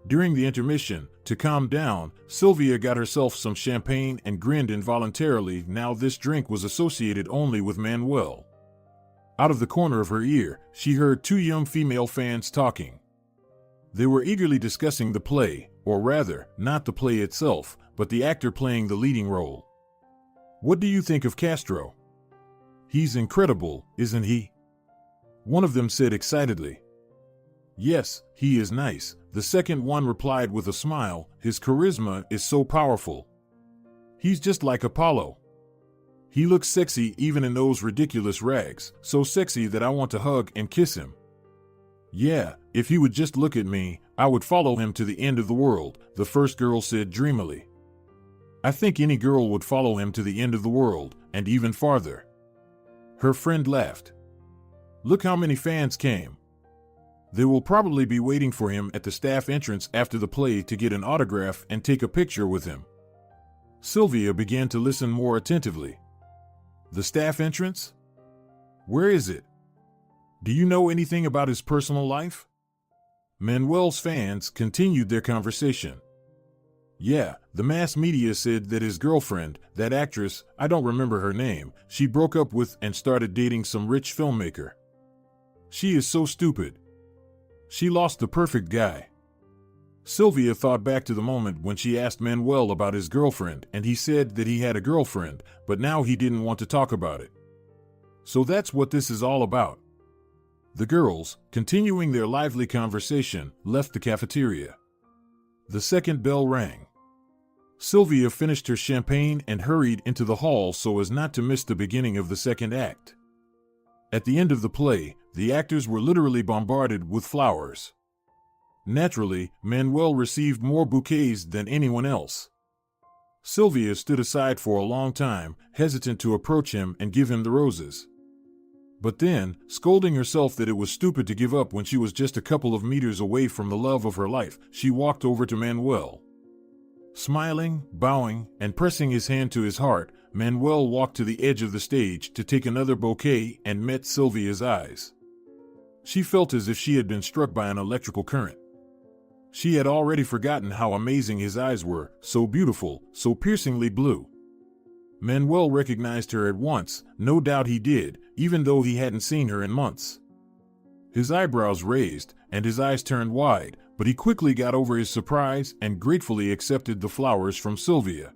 During the intermission, to calm down, Silvia got herself some champagne and grinned involuntarily. Now this drink was associated only with Manuel. Out of the corner of her ear, she heard two young female fans talking. They were eagerly discussing the play, or rather, not the play itself, but the actor playing the leading role. What do you think of Castro? He's incredible, isn't he? One of them said excitedly. Yes, he is nice, the second one replied with a smile. His charisma is so powerful. He's just like Apollo. He looks sexy even in those ridiculous rags, so sexy that I want to hug and kiss him. Yeah, if he would just look at me, I would follow him to the end of the world, the first girl said dreamily. I think any girl would follow him to the end of the world, and even farther. Her friend laughed. Look how many fans came. They will probably be waiting for him at the staff entrance after the play to get an autograph and take a picture with him. Silvia began to listen more attentively. The staff entrance? Where is it? Do you know anything about his personal life? Manuel's fans continued their conversation. Yeah, the mass media said that his girlfriend, that actress, I don't remember her name, she broke up with and started dating some rich filmmaker. She is so stupid. She lost the perfect guy. Silvia thought back to the moment when she asked Manuel about his girlfriend and he said that he had a girlfriend, but now he didn't want to talk about it. So that's what this is all about. The girls, continuing their lively conversation, left the cafeteria. The second bell rang. Silvia finished her champagne and hurried into the hall so as not to miss the beginning of the second act. At the end of the play, the actors were literally bombarded with flowers. Naturally, Manuel received more bouquets than anyone else. Silvia stood aside for a long time, hesitant to approach him and give him the roses. But then, scolding herself that it was stupid to give up when she was just a couple of meters away from the love of her life, she walked over to Manuel. Smiling, bowing, and pressing his hand to his heart, Manuel walked to the edge of the stage to take another bouquet and met Silvia's eyes. She felt as if she had been struck by an electrical current. She had already forgotten how amazing his eyes were, so beautiful, so piercingly blue. Manuel recognized her at once, no doubt he did, even though he hadn't seen her in months. His eyebrows raised, and his eyes turned wide, but he quickly got over his surprise and gratefully accepted the flowers from Silvia.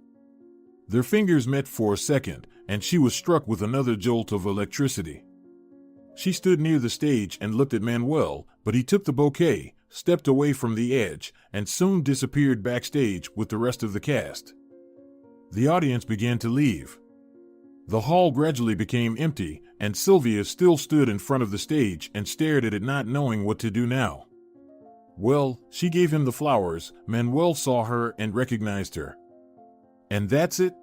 Their fingers met for a second, and she was struck with another jolt of electricity. She stood near the stage and looked at Manuel, but he took the bouquet, stepped away from the edge, and soon disappeared backstage with the rest of the cast. The audience began to leave. The hall gradually became empty, and Silvia still stood in front of the stage and stared at it, not knowing what to do now. Well, she gave him the flowers. Manuel saw her and recognized her. And that's it?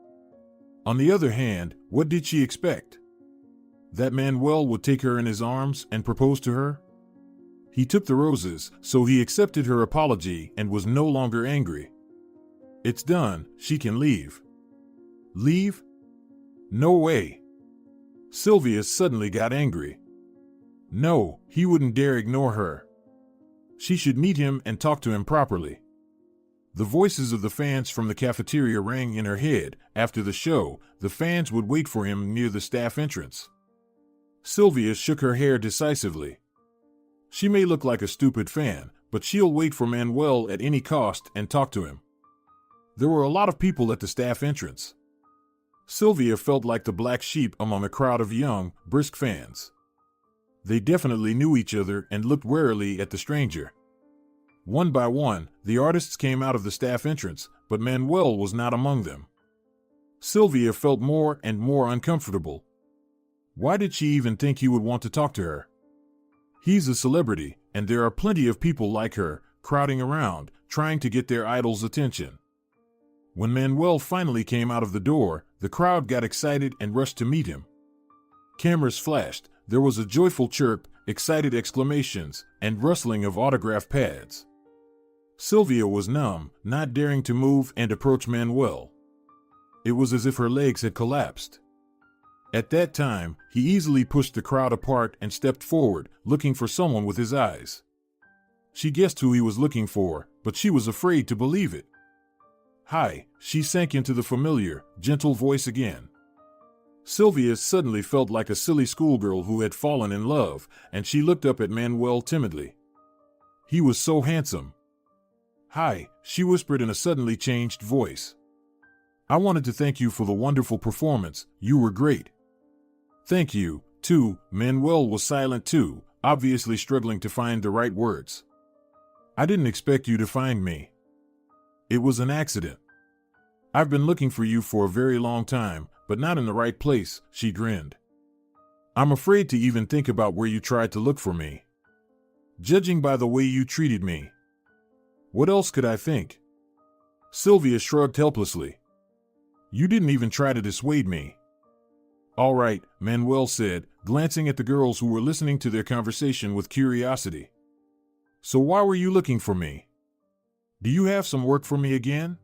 On the other hand, what did she expect? That Manuel would take her in his arms and propose to her? He took the roses, so he accepted her apology and was no longer angry. It's done, she can leave. Leave? No way. Silvia suddenly got angry. No, he wouldn't dare ignore her. She should meet him and talk to him properly. The voices of the fans from the cafeteria rang in her head. After the show, the fans would wait for him near the staff entrance. Silvia shook her hair decisively. She may look like a stupid fan, but she'll wait for Manuel at any cost and talk to him. There were a lot of people at the staff entrance. Silvia felt like the black sheep among a crowd of young, brisk fans. They definitely knew each other and looked warily at the stranger. One by one, the artists came out of the staff entrance, but Manuel was not among them. Silvia felt more and more uncomfortable. Why did she even think he would want to talk to her? He's a celebrity, and there are plenty of people like her, crowding around, trying to get their idol's attention. When Manuel finally came out of the door, the crowd got excited and rushed to meet him. Cameras flashed, there was a joyful chirp, excited exclamations, and rustling of autograph pads. Silvia was numb, not daring to move and approach Manuel. It was as if her legs had collapsed. At that time, he easily pushed the crowd apart and stepped forward, looking for someone with his eyes. She guessed who he was looking for, but she was afraid to believe it. Hi, she sank into the familiar, gentle voice again. Silvia suddenly felt like a silly schoolgirl who had fallen in love, and she looked up at Manuel timidly. He was so handsome. Hi, she whispered in a suddenly changed voice. I wanted to thank you for the wonderful performance, you were great. Thank you, too. Manuel was silent too, obviously struggling to find the right words. I didn't expect you to find me. It was an accident. I've been looking for you for a very long time, but not in the right place, she grinned. I'm afraid to even think about where you tried to look for me. Judging by the way you treated me. What else could I think? Silvia shrugged helplessly. You didn't even try to dissuade me. All right, Manuel said, glancing at the girls who were listening to their conversation with curiosity. So why were you looking for me? Do you have some work for me again?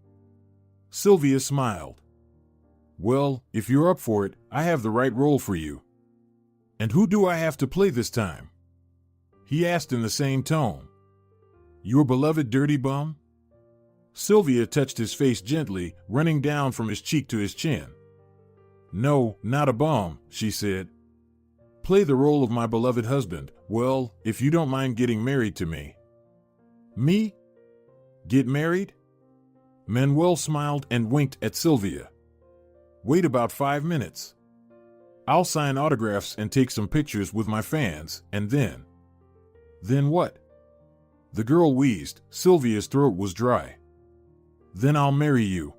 Silvia smiled. Well, if you're up for it, I have the right role for you. And who do I have to play this time? He asked in the same tone. Your beloved dirty bum? Silvia touched his face gently, running down from his cheek to his chin. No, not a bum, she said. Play the role of my beloved husband, well, if you don't mind getting married to me. Me? Get married? Manuel smiled and winked at Silvia. Wait about 5 minutes. I'll sign autographs and take some pictures with my fans, and then... Then what? The girl wheezed. Silvia's throat was dry. Then I'll marry you.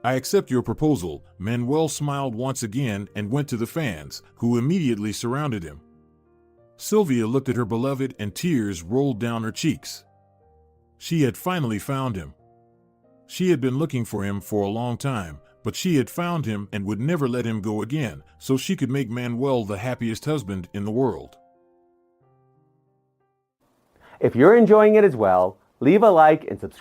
I accept your proposal. Manuel smiled once again and went to the fans, who immediately surrounded him. Silvia looked at her beloved and tears rolled down her cheeks. She had finally found him. She had been looking for him for a long time, but she had found him and would never let him go again, so she could make Manuel the happiest husband in the world. If you're enjoying it as well, leave a like and subscribe.